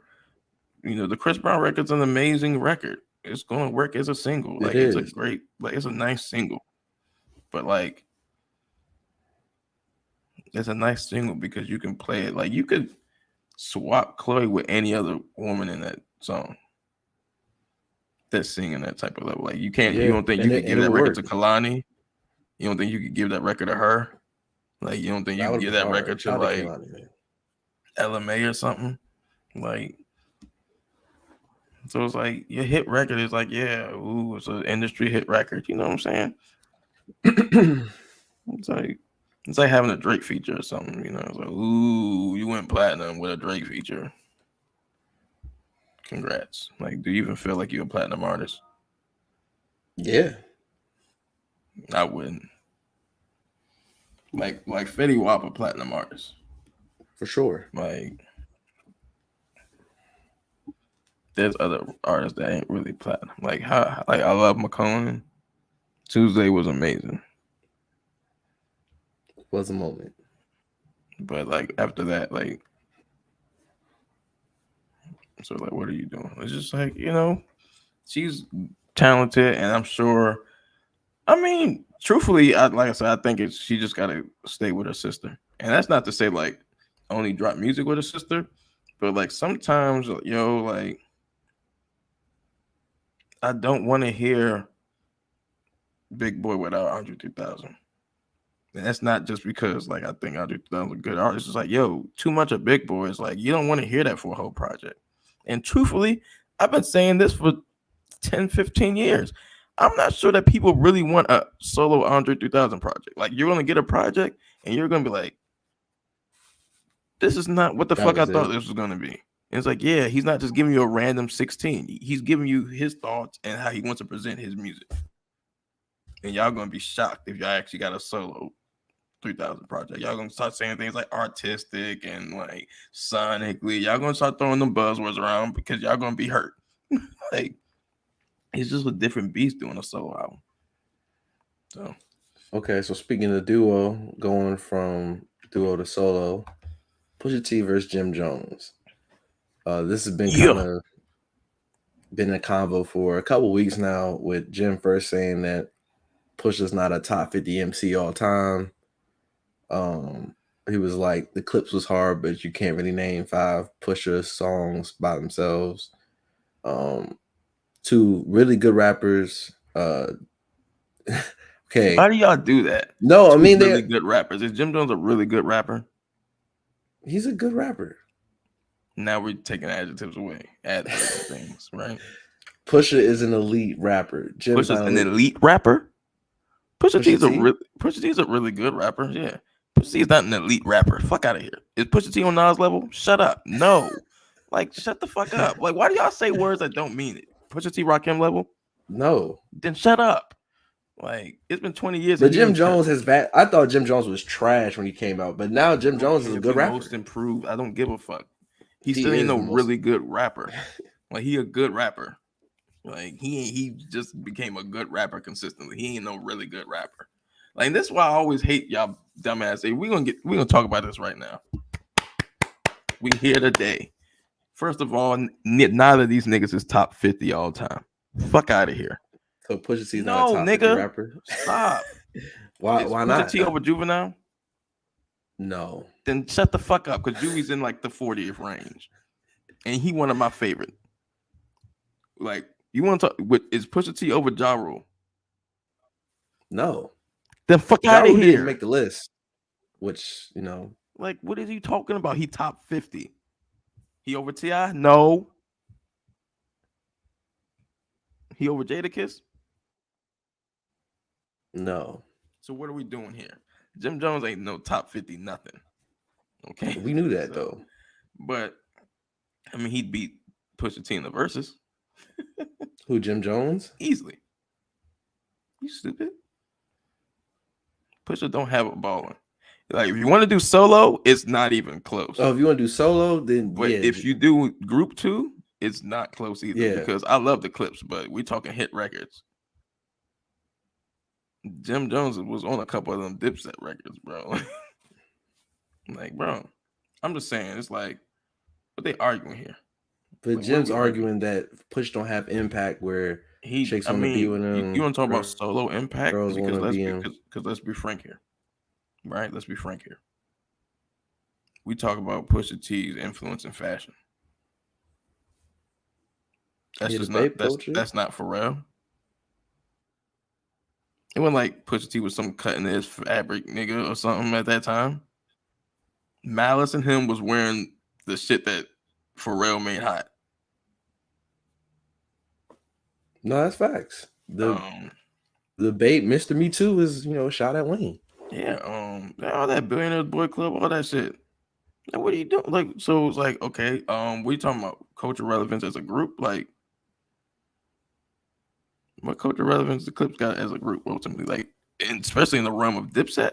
The Chris Brown record's an amazing record. It's gonna work as a single. It's a great, it's a nice single. But it's a nice single because you can play it. You could swap Chloe with any other woman in that song that's singing that type of level. You can't. You don't think you could give that record to Kalani? You don't think you could give that record to her? You don't think you could give that record to Kalani, Ella Mai or something? So it's your hit record is it's an industry hit record. You know what I'm saying? It's like having a Drake feature or something. It's you went platinum with a Drake feature. Congrats. Do you even feel like you're a platinum artist? Yeah. I wouldn't. Like Fetty Wap, a platinum artist. For sure. There's other artists that ain't really platinum. I love McConan. Tuesday was amazing. Was a moment. But after that, so what are you doing? It's just she's talented, and I'm sure. Truthfully, like I said, I think she just gotta stay with her sister, and that's not to say only drop music with her sister, but sometimes I don't want to hear Big Boy without Andre 3000. And that's not just because I think Andre 3000 is a good artist. It's too much of Big Boy is you don't want to hear that for a whole project. And truthfully, I've been saying this for 10, 15 years. I'm not sure that people really want a solo Andre 3000 project. You're going to get a project and you're going to be this is not what the fuck I thought this was going to be. And it's yeah, he's not just giving you a random 16. He's giving you his thoughts and how he wants to present his music. And y'all going to be shocked if y'all actually got a solo 3000 project. Y'all going to start saying things like artistic and sonically. Y'all going to start throwing them buzzwords around because y'all going to be hurt. It's just a different beast doing a solo album. So speaking of duo, going from duo to solo, Pusha T versus Jim Jones. This has been Yeah. kind of been a convo for a couple weeks now, with Jim first saying that Pusha's not a top 50 MC all time. He was like, the Clips was hard, but you can't really name 5 Pusha songs by themselves. 2 really good rappers. Okay. Why do y'all do that? No, I mean, really good rappers. Is Jim Jones a really good rapper? He's a good rapper. Now we're taking adjectives away. Add things, right? Pusha is an elite rapper. Jim's Pusha's an elite rapper. Pusha T is a really good rapper. Yeah. Pusha T is not an elite rapper. Fuck out of here. Is Pusha T on Nas level? Shut up. No. Like, shut the fuck up. Like, why do y'all say words that don't mean it? Pusha T Rakim level? No. Then shut up. Like, it's been 20 years. But Jim Jones has bad. I thought Jim Jones was trash when he came out, but now Jim Jones is a good rapper. Most improved. I don't give a fuck. He still ain't no really good rapper. Like, he a good rapper. Like, he just became a good rapper consistently. He ain't no really good rapper. Like, that's why I always hate y'all dumbass. Hey, we're gonna talk about this right now. We here today. First of all, neither of these niggas is top 50 all time. Fuck out of here. So Pusha T's not a top 50 rapper? Stop. Why not? Pusha T over Juvenile? No. Then shut the fuck up, because Juvie's in like the 40th range. And he one of my favorite. Like, you want to talk, is Pusha T over Ja Rule? No. Then fuck out of here. Didn't make the list, which, you know. Like, what is he talking about? He top 50. He over T.I.? No. He over Jadakiss? No. So what are we doing here? Jim Jones ain't no top 50 nothing. Okay? We knew that, though. But, I mean, he'd beat Pusha T in the verses. Who, Jim Jones? Easily. You stupid. Pusha don't have a baller. Like, if you want to do solo, it's not even close. Oh, if you want to do solo, then but yeah. If you do group 2, it's not close either. Yeah. Because I love the Clips, but we're talking hit records. Jim Jones was on a couple of them Dipset records, bro. Like, bro, I'm just saying, it's like, what they arguing here? But like, Jim's arguing that Push don't have impact where chicks want to be with him. You want to talk about solo impact? Girls want to be him. Because let's be frank here. Right? Let's be frank here. We talk about Pusha T's influence in fashion. That's just not that's not Pharrell. It wasn't like Pusha T was some cutting edge fabric nigga or something at that time. Malice and him was wearing the shit that Pharrell made hot. No, that's facts. The bait, Mr. Me Too, is, you know, shot at Wayne. Yeah, all that Billionaires Boy Club, all that shit. Like, what are you doing? Like, so it's like, okay, we talking about cultural relevance as a group. Like, what cultural relevance the Clips got as a group ultimately? Like, and especially in the realm of Dipset.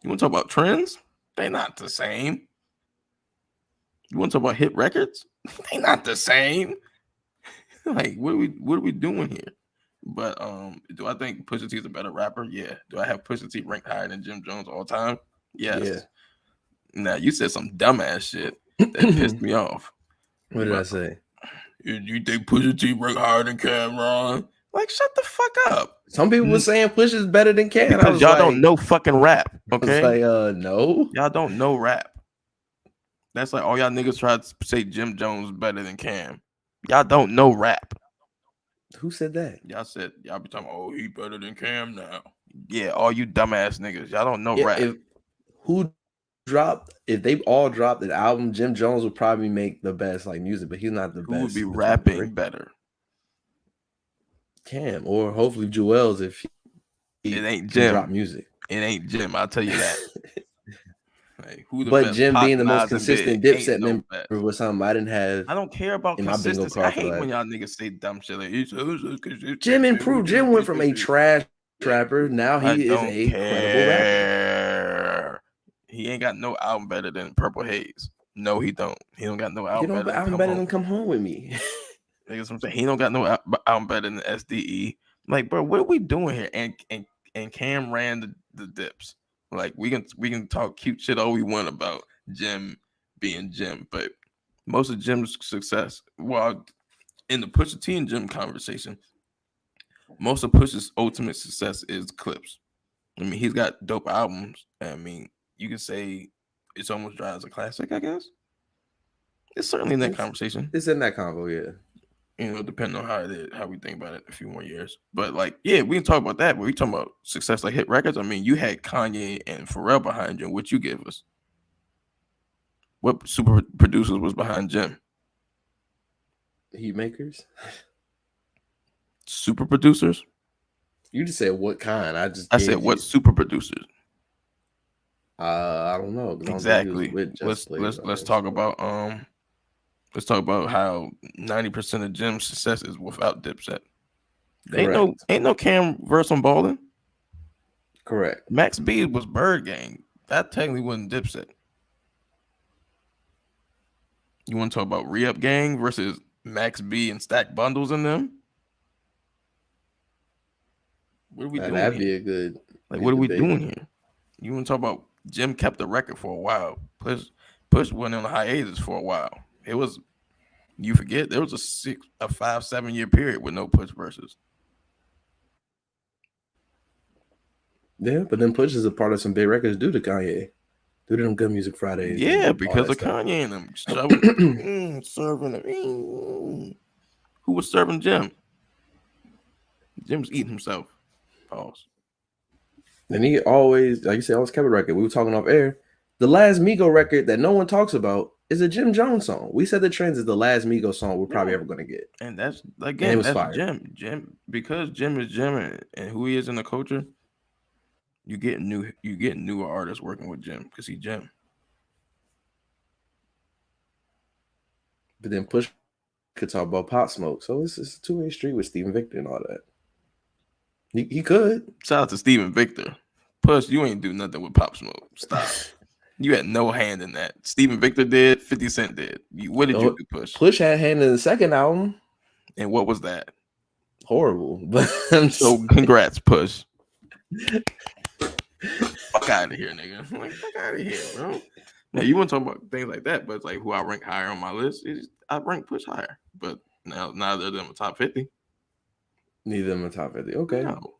You want to talk about trends? They're not the same. You want to talk about hit records? They're not the same. Like, what are we doing here? But do I think Pusha T is a better rapper? Yeah. Do I have Pusha T ranked higher than Jim Jones all time? Yes. Yeah. Now, you said some dumbass shit that pissed me off. What did I say? You think Pusha T ranked higher than Cameron? Like, shut the fuck up. Some people were saying Pusha is better than Cam. Because y'all don't know fucking rap, okay? Like, no. Y'all don't know rap. That's like all y'all niggas try to say Jim Jones better than Cam. Y'all don't know rap. Who said that? Y'all be talking, oh, he better than Cam now. Yeah, all you dumbass niggas. Y'all don't know rap. If they all dropped an album, Jim Jones would probably make the best like music, but he's not the best. Who would be rapping better? Cam, or hopefully Jewels if it ain't Jim. Drop music. It ain't Jim, I'll tell you that. Like, who the but best? Jim Pop, being the most consistent Dipset no member was something I didn't have. I don't care about consistency. I hate when y'all niggas say dumb shit like Jim improved. Jim went from a trash rapper. Now he is a credible rapper. He ain't got no album better than Purple Haze. No, he don't. He don't got no album better than Come Home With Me. Niggas, I'm saying he don't got no album better than SDE. Like, bro, what are we doing here? And Cam ran the dips. Like, we can talk cute shit all we want about Jim being Jim, but most of Jim's success, well, in the Pusha T and Jim conversation, most of Pusha's ultimate success is clips. I mean, he's got dope albums. I mean, you can say it's almost dry as a classic, I guess. It's certainly in that conversation. It's in that convo, yeah. You know, depending on how we think about it in a few more years. But like, yeah, we can talk about that. But we talking about success like hit records. I mean, you had Kanye and Pharrell behind you. What you give us? What super producers was behind Jim? Heat makers. Super producers? You just said what kind? I said what super producers? I don't know. Exactly. Let's talk about let's talk about how 90% of Jim's success is without Dipset. Ain't no Cam verse on Ballin'. Correct. Max B was Bird Gang. That technically wasn't Dipset. You want to talk about Re-Up Gang versus Max B and Stack Bundles in them? What are we doing? That'd be a good. Like, what are we doing here? You want to talk about Jim kept the record for a while. Push went on a hiatus for a while. It was, you forget, there was a 5-7 year period with no Push verses. Yeah, but then Push is a part of some big records due to Kanye. Due to them Good Music Fridays. Yeah, because of stuff. Kanye and them serving them. Who was serving Jim? Jim's eating himself. Pause. And he always, like you said, always kept a record. We were talking off air. The last Migo record that no one talks about is a Jim Jones song. We said the Trends is the last Migo song we're probably ever going to get. And that's, again, that's fire. Jim, because Jim is Jim and who he is in the culture, you get newer artists working with Jim because he's Jim. But then Push could talk about Pop Smoke. So it's a two-way street with Steven Victor and all that. He could. Shout out to Steven Victor. Push, you ain't do nothing with Pop Smoke. Stop. You had no hand in that. Steven Victor did. 50 Cent did. What did you do, Push? Push had a hand in the second album. And what was that? Horrible. But so congrats, Push. Fuck out of here, nigga. Like, fuck out of here, bro. Now you want to talk about things like that, but it's like who I rank higher on my list. I rank Push higher, but now neither of them are top 50. Neither of them are top 50. Okay. No.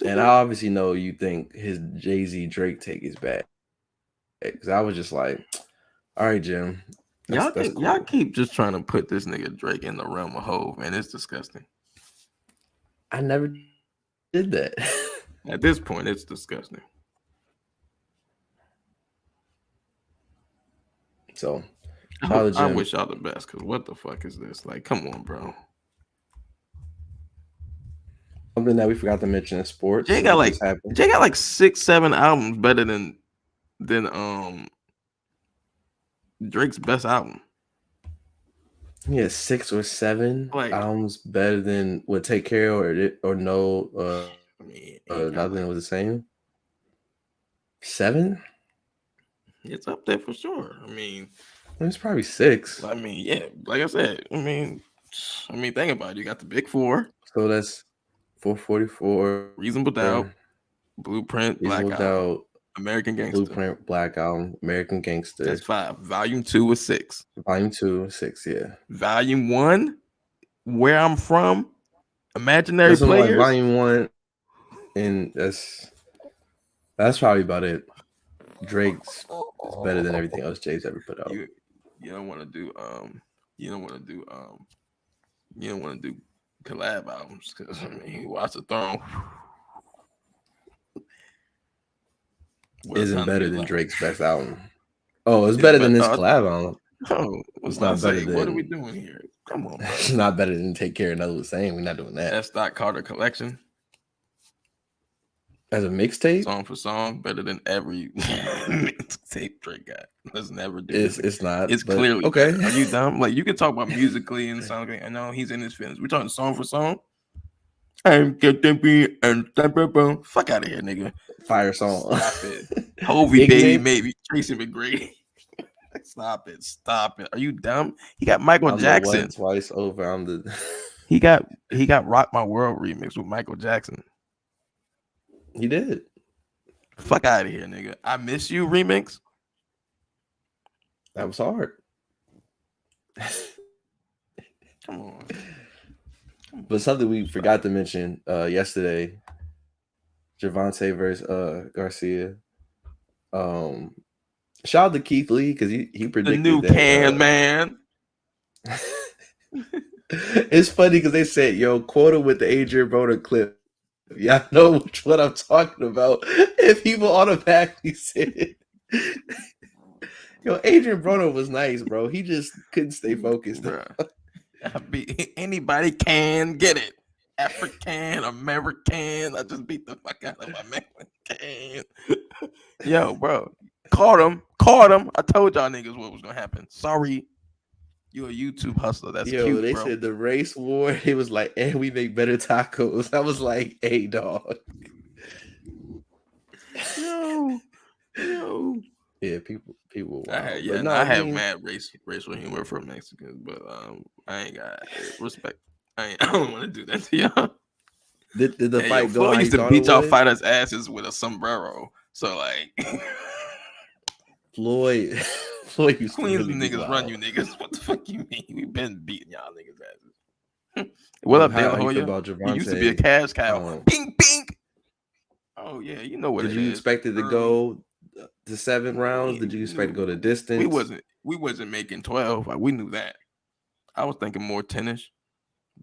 And I obviously know you think his Jay-Z Drake take is bad. Because I was just like, all right, Jim. Y'all keep just trying to put this nigga Drake in the realm of Hov, man. It's disgusting. I never did that. At this point, it's disgusting. So, I wish y'all the best, because what the fuck is this? Like, come on, bro. Something that we forgot to mention in sports. Jay got like 6-7 albums better than Drake's best album. Yeah, 6 or 7 albums better than what Take Care or No. Nothing was the same. 7? It's up there for sure. I mean, it's probably 6. I mean, yeah, like I said. I mean, think about it. You got the big 4. So that's 444. Reasonable Doubt, Blueprint, Black Album, American Gangster. Blueprint, Black Album, American Gangster. That's 5. Volume 2 was 6. Volume 2 was 6, yeah. Volume 1, Where I'm From, Imaginary Players. Like Volume 1, and that's probably about it. Drake's is better than everything else Jay's ever put out. You don't want to do collab albums because Watch the Throne isn't better than Drake's best album. Oh, it's better than this collab album. Oh, it's not better than. What are we doing here? Come on, bro. It's not better than Take Care. Another was saying we're not doing that. That's Doc Carter Collection. As a mixtape, song for song, better than every mixtape Drake got. Let's never do it. It's not. It's clearly okay. Better. Are you dumb? Like you can talk about musically and sound great. I know he's in his feelings. We're talking song for song. I'm getting beat and fuck out of here, nigga. Fire song. Stop it. Hovey baby, maybe Tracy McGrady. Stop it. Are you dumb? He got Michael Jackson twice over. He got Rock My World remix with Michael Jackson. He did. Fuck out of here, nigga. I Miss You remix. That was hard. Come on. But something we forgot to mention yesterday, Gervonta versus Garcia. Shout out to Keith Lee because he The predicted new that. can man. It's funny because they said, "Yo, quote him with the Adrian Broner clip." Y'all know which one I'm talking about. And people automatically said it. Yo, Adrian Broner was nice, bro. He just couldn't stay focused. Anybody can get it. African, American. I just beat the fuck out of my Mexican. Yo, bro. Caught him. I told y'all niggas what was gonna happen. Sorry. You a YouTube hustler. That's cute, they bro. said the race war. It was like, and we make better tacos. I was like, hey, dog. Yo. Yeah, people. I have mad racial humor for Mexicans, but I ain't got respect. I don't want to do that to y'all. Did the fight go? Floyd used to beat y'all fighters' asses with a sombrero. So like, Floyd used to Queens really niggas run you niggas. What the fuck you mean? We been beating y'all niggas' asses. What up, De La Hoya? He used to be a cash cow. Ping ping. Oh yeah, you know what did it you is. expect it to go to 7 rounds? Did you expect to go to distance? We wasn't making 12. Like, we knew that. I was thinking more 10ish,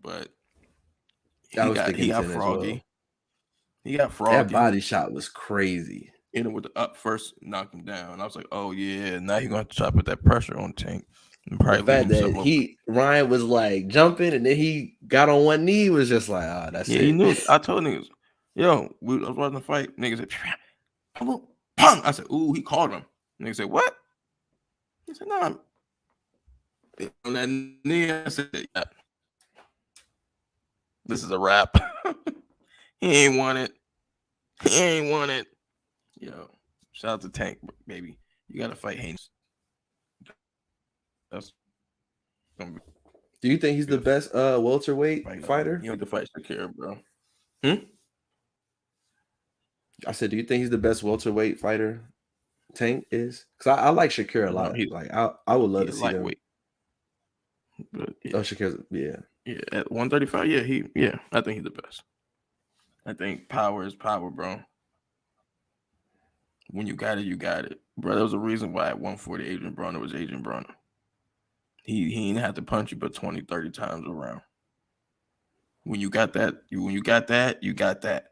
but he got froggy. Well. He got froggy. That body shot was crazy. Hit him with the up first, knocked him down. I was like, oh yeah, now he's gonna have to try to put that pressure on Tank. And probably the fact that Ryan was like jumping and then he got on one knee was just like, that's it. He knew. I told niggas, yo, I was watching the fight. Niggas said, pong. I said, ooh, he called him. Niggas said, what? He said, nah. On that knee, I said, yeah. This is a wrap. He ain't want it. Yo, shout out to Tank, baby. You gotta fight Haynes. Do you think he's the best welterweight fighter? You have to fight Shakira, bro. I said, do you think he's the best welterweight fighter? Tank is, because I like Shakira a lot. I would love to see them. But yeah. Oh, Shakira's at 135. I think he's the best. I think power is power, bro. When you got it, you got it, bro. There was a reason why at 140 Adrian Broner was Adrian Broner. He didn't have to punch you but 20, 30 times around. When you got that, you got that.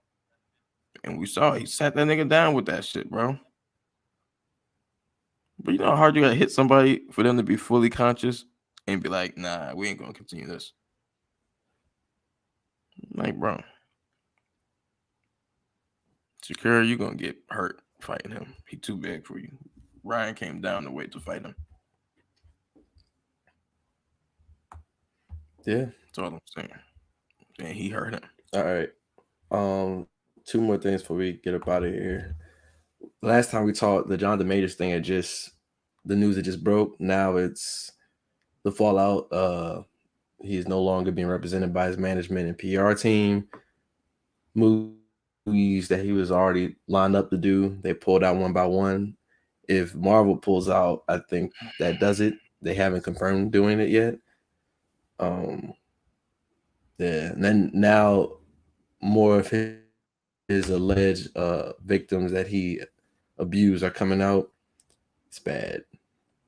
And we saw he sat that nigga down with that shit, bro. But you know how hard you gotta hit somebody for them to be fully conscious and be like, nah, we ain't gonna continue this. Like, bro. Shakira, you gonna get hurt fighting him. He too big for you. Ryan came down to wait to fight him. Yeah. That's all I'm saying. And he hurt him. All right. 2 more things before we get up out of here. Last time we talked, the Jonathan Majors thing the news that just broke. Now it's the fallout. He's no longer being represented by his management and PR team. Movies that he was already lined up to do, they pulled out one by one. If Marvel pulls out, I think that does it. They haven't confirmed doing it yet. And then now more of his alleged victims that he abused are coming out. It's bad.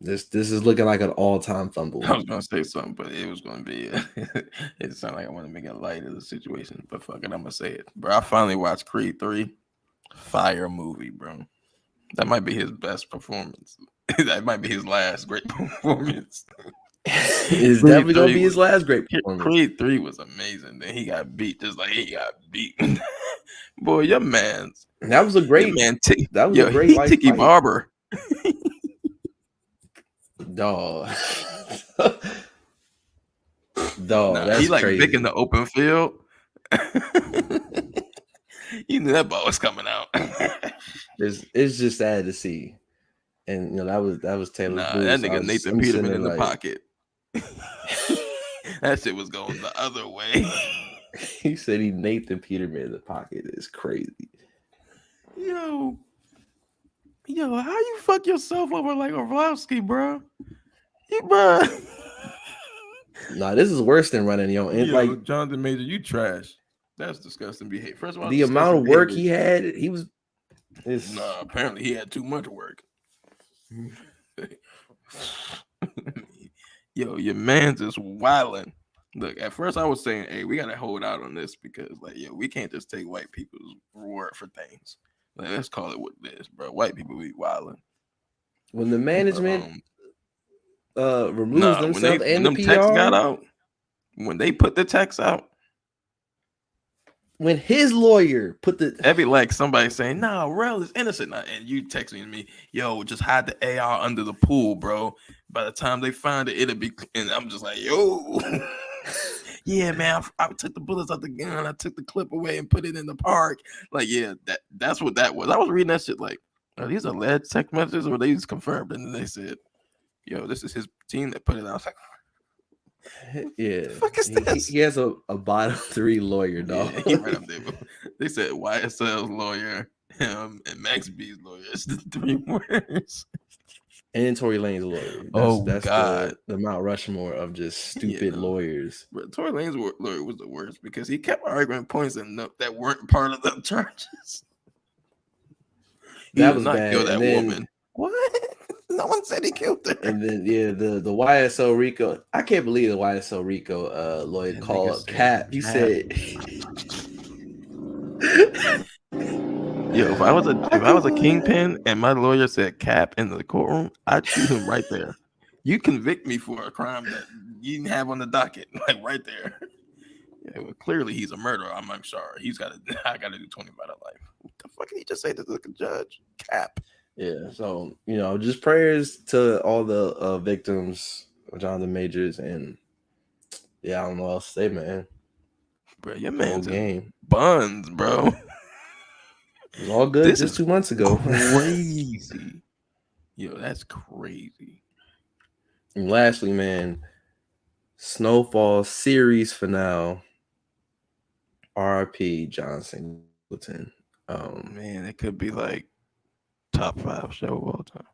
This is looking like an all-time fumble. I was gonna say something, but it was gonna be it sounded like I want to make it light of the situation, but fuck it, I'm gonna say it. Bro, I finally watched Creed 3. Fire movie, bro. That might be his best performance. That might be his last great performance. It's definitely gonna be his last great performance. Creed 3 was amazing. Then he got beat just like he got beat. Boy, your man's that was a great man. That was a great Tiki Barber. Dog. That's he like crazy. Vic in the open field. You knew that ball was coming out. It's just sad to see. And you know that was Taylor Booth. That nigga Nathan Peterman in the pocket. That shit was going the other way. He said he Nathan Peterman in the pocket. Is crazy. Yo. Yo, how you fuck yourself over like Orlovsky, bro? Bro. Nah, this is worse than running your own. Yo, Like Jonathan Major, you trash. That's disgusting behavior. First of all, the amount of disgusting work behavior. he had, he was. Nah, apparently he had too much work. Yo, your man's just wilding. Look, at first I was saying, hey, we gotta hold out on this because, like, yo, we can't just take white people's word for things. Like, let's call it what it is, bro. White people be wilding. When the management removes Nah, themselves when and the them texts got PR, out, when they put the text out, when his lawyer put the that'd be like somebody saying, "Nah, Rel is innocent," and you texting me, "Yo, just hide the AR under the pool, bro. By the time they find it, it'll be." And I'm just like, "Yo, yeah, man, I took the bullets out the gun, I took the clip away and put it in the park." Like, yeah, that's what that was. I was reading that shit like, are these alleged text messages or they just confirmed? And then they said, "Yo, this is his team that put it out." I was like, yeah, the fuck is this? he has a bottom 3 lawyer, dog. Yeah, he right up there. They said YSL's lawyer, him, and Max B's lawyer. It's the 3 words. And Tory Lane's lawyer. That's God, the Mount Rushmore of just stupid lawyers. But Tory Lane's lawyer was the worst because he kept arguing points that weren't part of the charges. That was bad. Kill that woman. What? No one said he killed her. And then the YSL Rico. I can't believe the YSL Rico lawyer called up Cap. He said, "Yo, if I was a kingpin and my lawyer said Cap in the courtroom, I'd shoot him right there. You convict me for a crime that you didn't have on the docket, like right there." Yeah, well, clearly he's a murderer. I'm sorry. I gotta do 20 by the life. What the fuck did he just say to the judge? Cap. Yeah, so just prayers to all the victims of Jonathan Majors, and yeah, I don't know what else to say, man. Bro, your man's game buns, bro. It was all good just 2 months ago. Crazy. Yo, that's crazy. And lastly, man, Snowfall series finale. RIP John Singleton. Man, it could be like top 5 show of all time.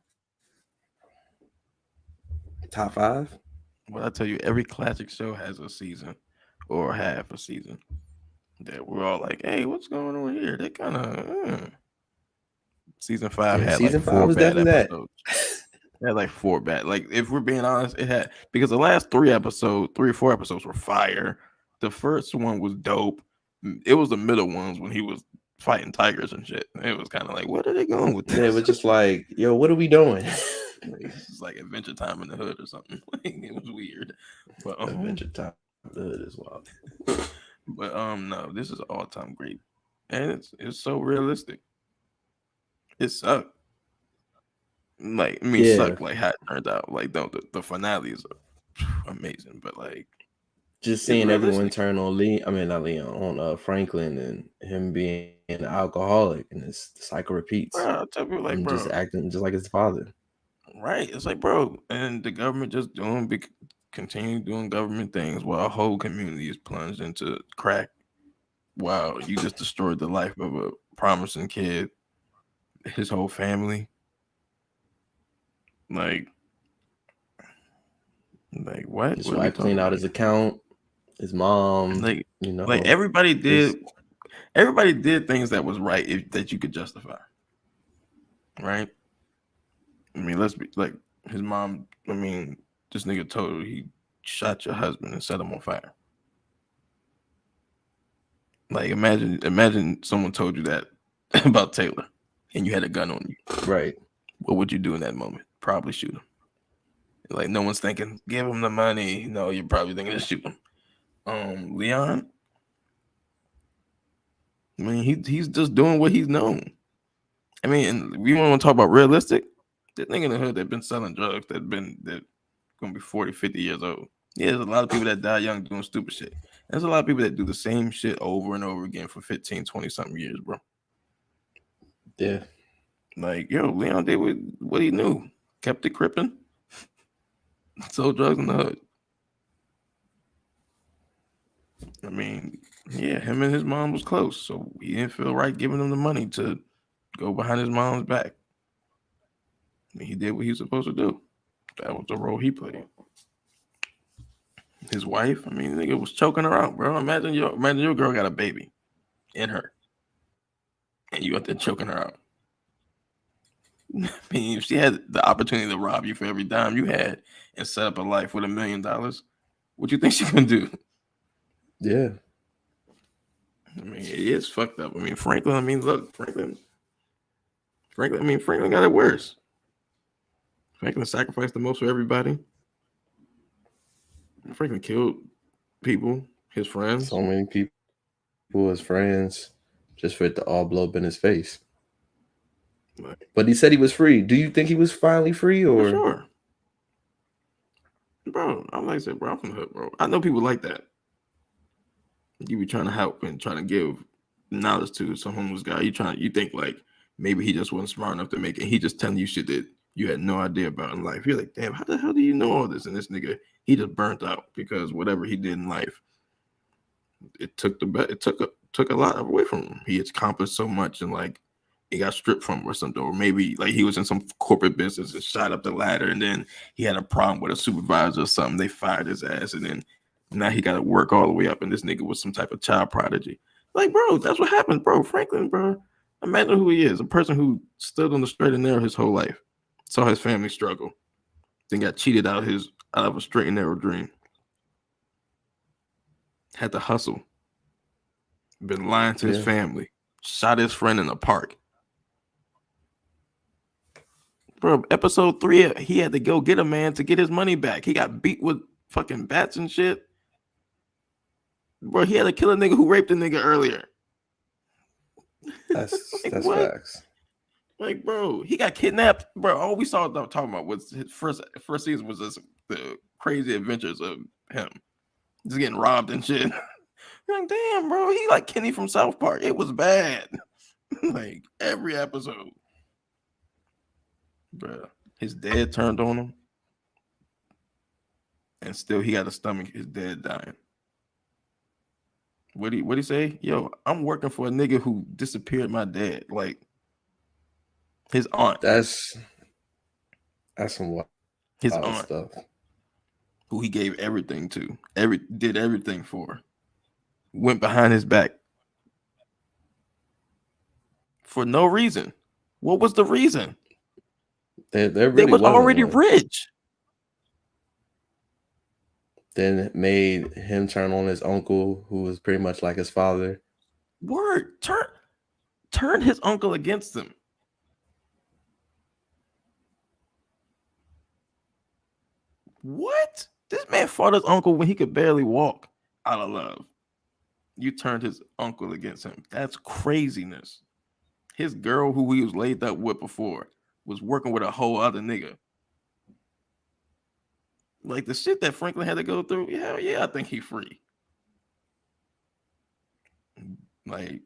Top 5? Well, I tell you, every classic show has a season or half a season that we're all like, hey, what's going on here? They kind of season 5 had season like 4 was bad definitely episodes. It had like 4 bad. Like, if we're being honest, it had, because the last 3 or 4 episodes were fire. The first one was dope. It was the middle ones when he was fighting tigers and shit. It was kind of like, what are they going with this? Yeah, it was just like, yo, what are we doing? It's like Adventure Time in the Hood or something. It was weird. But Adventure Time in the Hood is wild. But no, this is all time great, and it's so realistic. It sucked. Like, I mean, sucked like how it turned out. Like, the finales are amazing, but like, just seeing everyone turn on Franklin and him being an alcoholic, and the cycle repeats. Bro, I'll tell you, like, and bro, just acting just like his father. Right? It's like, bro, and the government just continue doing government things while a whole community is plunged into crack. Wow, you just destroyed the life of a promising kid, his whole family. Like what? His wife cleaned out his account. His mom, like everybody did things that was right that you could justify. Right? I mean, let's be like, his mom. I mean, this nigga told her he shot your husband and set him on fire. Like, imagine someone told you that about Taylor, and you had a gun on you. Right. What would you do in that moment? Probably shoot him. Like, no one's thinking, give him the money. No, you're probably thinking to shoot him. Leon, I mean, he's just doing what he's known. I mean, and we want to talk about realistic. That nigga in the hood that been selling drugs that gonna be 40, 50 years old. Yeah, there's a lot of people that die young doing stupid shit. There's a lot of people that do the same shit over and over again for 15, 20 something years, bro. Yeah. Like, yo, Leon did what he knew. Kept it crippin'. Sold drugs in the hood. I mean, yeah, him and his mom was close, so he didn't feel right giving him the money to go behind his mom's back. He did what he was supposed to do. That was the role he played. His wife, I mean, nigga was choking her out, bro. Imagine your girl got a baby in her, and you out there choking her out. I mean, if she had the opportunity to rob you for every dime you had and set up a life with $1 million, what you think she gonna do? Yeah. I mean, it is fucked up. I mean, Franklin. I mean, look, Franklin. I mean, Franklin got it worse. Franklin sacrificed the most for everybody. Franklin killed people, his friends. So many people, his friends, just for it to all blow up in his face. But he said he was free. Do you think he was finally free, or? For sure. Bro, I'm like I said, bro, I'm from the hood, bro. I know people like that. You be trying to help and trying to give knowledge to some homeless guy. You think like maybe he just wasn't smart enough to make it. He just telling you shit that you had no idea about in life. You're like, damn, how the hell do you know all this? And this nigga, he just burnt out because whatever he did in life, it took a lot away from him. He had accomplished so much and like it got stripped from him or something, or maybe like he was in some corporate business and shot up the ladder, and then he had a problem with a supervisor or something. They fired his ass, and then now he got to work all the way up. And this nigga was some type of child prodigy. Like, bro, that's what happens, bro. Franklin, bro. Imagine who he is—a person who stood on the straight and narrow his whole life, saw his family struggle, then got cheated out of a straight and narrow dream. Had to hustle. Been lying to his family. Shot his friend in the park. Bro, episode 3, he had to go get a man to get his money back. He got beat with fucking bats and shit. Bro, he had to kill a nigga who raped a nigga earlier. That's like, that's what? facts. Like, bro, he got kidnapped. Bro, all we saw talking about was his first season was just the crazy adventures of him. Just getting robbed and shit. Like, damn, bro, he like Kenny from South Park. It was bad. Like, every episode. Bro, his dad turned on him. And still he got to stomach his dad dying. What'd he say? Yo, I'm working for a nigga who disappeared my dad. Like, his aunt. That's some wild his aunt stuff. Who he gave everything to. Did everything for. Went behind his back. For no reason. What was the reason? There really they was already one. Rich. Then it made him turn on his uncle, who was pretty much like his father. Word. Turn his uncle against him. What? This man fought his uncle when he could barely walk out of love. You turned his uncle against him. That's craziness. His girl, who he was laid up with before, was working with a whole other nigga. Like the shit that Franklin had to go through, yeah, I think he free. Like,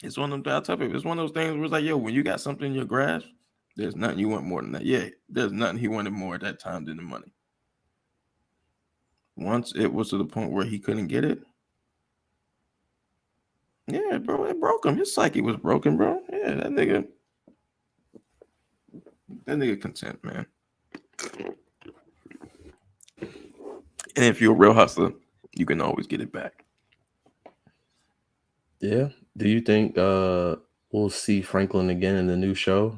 it's one of them, it's one of those things where it's like, yo, when you got something in your grasp, there's nothing you want more than that. Yeah, there's nothing he wanted more at that time than the money. Once it was to the point where he couldn't get it, yeah, bro, it broke him. His psyche was broken, bro. Yeah, that nigga content, man. And if you're a real hustler, you can always get it back. Yeah. Do you think we'll see Franklin again in the new show,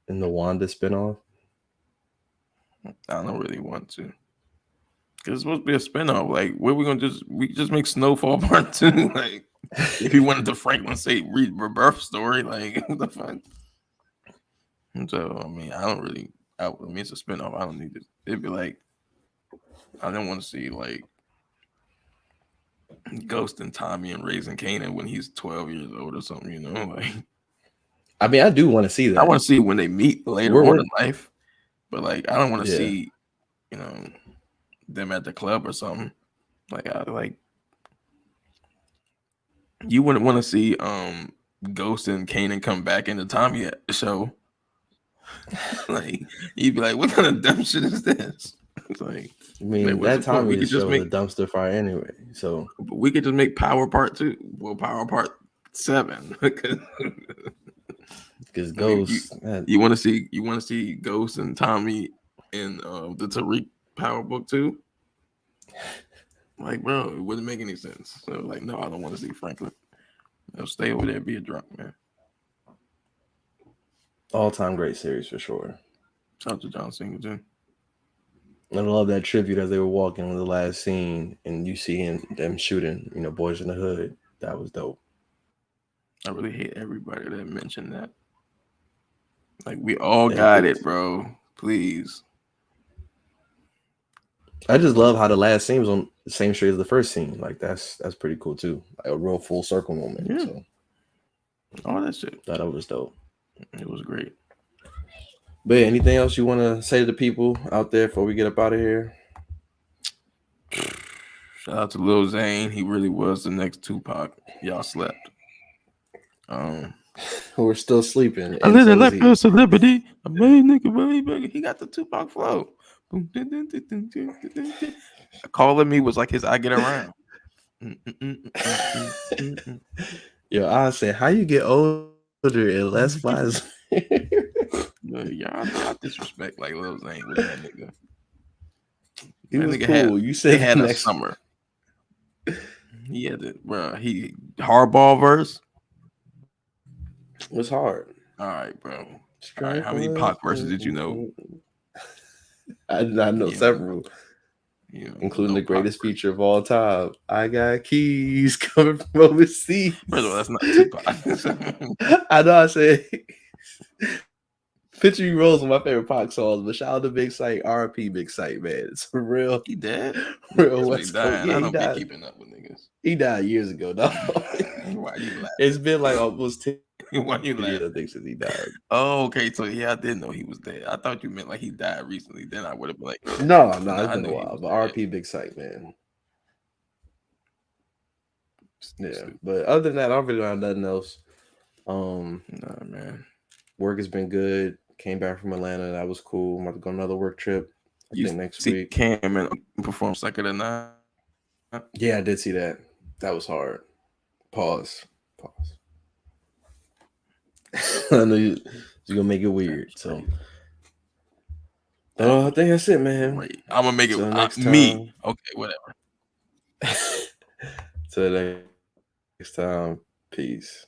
in the Wanda spinoff? I don't really want to. Because it's supposed to be a spinoff. Like, what are we going to we just make Snowfall Part 2? Like, if you wanted to Franklin say rebirth story, like, what the fuck? So, I mean, it's a spinoff. I don't need it. It'd be like, I don't want to see, like, Ghost and Tommy and Raising Kanan when he's 12 years old or something, you know? Like, I mean, I do want to see that. I want to see when they meet later on in life, but, like, I don't want to see, you know, them at the club or something. Like, you wouldn't want to see Ghost and Kanan come back in the Tommy show. Like, you'd be like, what kind of dumb shit is this? It's like, I mean, that Tommy show was a dumpster fire anyway. So, but we could just make Power Part 2. Well, Power Part 7. Because Because I mean, Ghost, you want to see Ghost and Tommy in the Tariq Power Book too? Like, bro, it wouldn't make any sense. So, like, no, I don't want to see Franklin. Stay over there, and be a drunk, man. all-time great series for sure. Shout out to John Singleton. I love that tribute as they were walking on the last scene, and you see them shooting, Boys in the Hood. That was dope. I really hate everybody that mentioned that. Like, we all got it, bro. Please. I just love how the last scene was on the same street as the first scene. Like, that's pretty cool too. Like a real full circle moment. Yeah. So all that shit. That was dope. It was great. But yeah, anything else you want to say to the people out there before we get up out of here? Shout out to Lil Zane. He really was the next Tupac. Y'all slept. We're still sleeping. I live like a celebrity. I made nigga money bigger. He got the Tupac flow. Calling Me was like his I Get Around. Yo, I said, how you get older and less flies? Y'all disrespect like Lil Zane with that nigga. He was cool. You said they had next summer. He had it, bro. He hardball verse. It was hard. All right, bro. All right, how many Pac verses did you know? I know several. Including the greatest feature of all time. I got keys coming from overseas. First of all, that's not Tupac. I know I said Picture You Rolls one of my favorite Pac songs, but shout out to Big Sight, RP Big Sight, man. It's for real. He dead? Real West Coast. Yeah, he died. Be keeping up with niggas. He died years ago, dog. Why you laughing? It's been like almost 10 Why you laughing? years, I think, since he died. Oh, okay. So yeah, I didn't know he was dead. I thought you meant like he died recently. Then I would have been like, no, it's been a while. But RP Big Sight, man. Yeah, but other than that, I don't really have nothing else. Nah, man. Work has been good. Came back from Atlanta. That was cool. I'm about to go on another work trip. I think next week. Cam and perform Second of Nine. Yeah, I did see that. That was hard. Pause. I know you're gonna make it weird. So I think that's it, man. Wait, I'm gonna make it next me. Okay, whatever. Till next time. Peace.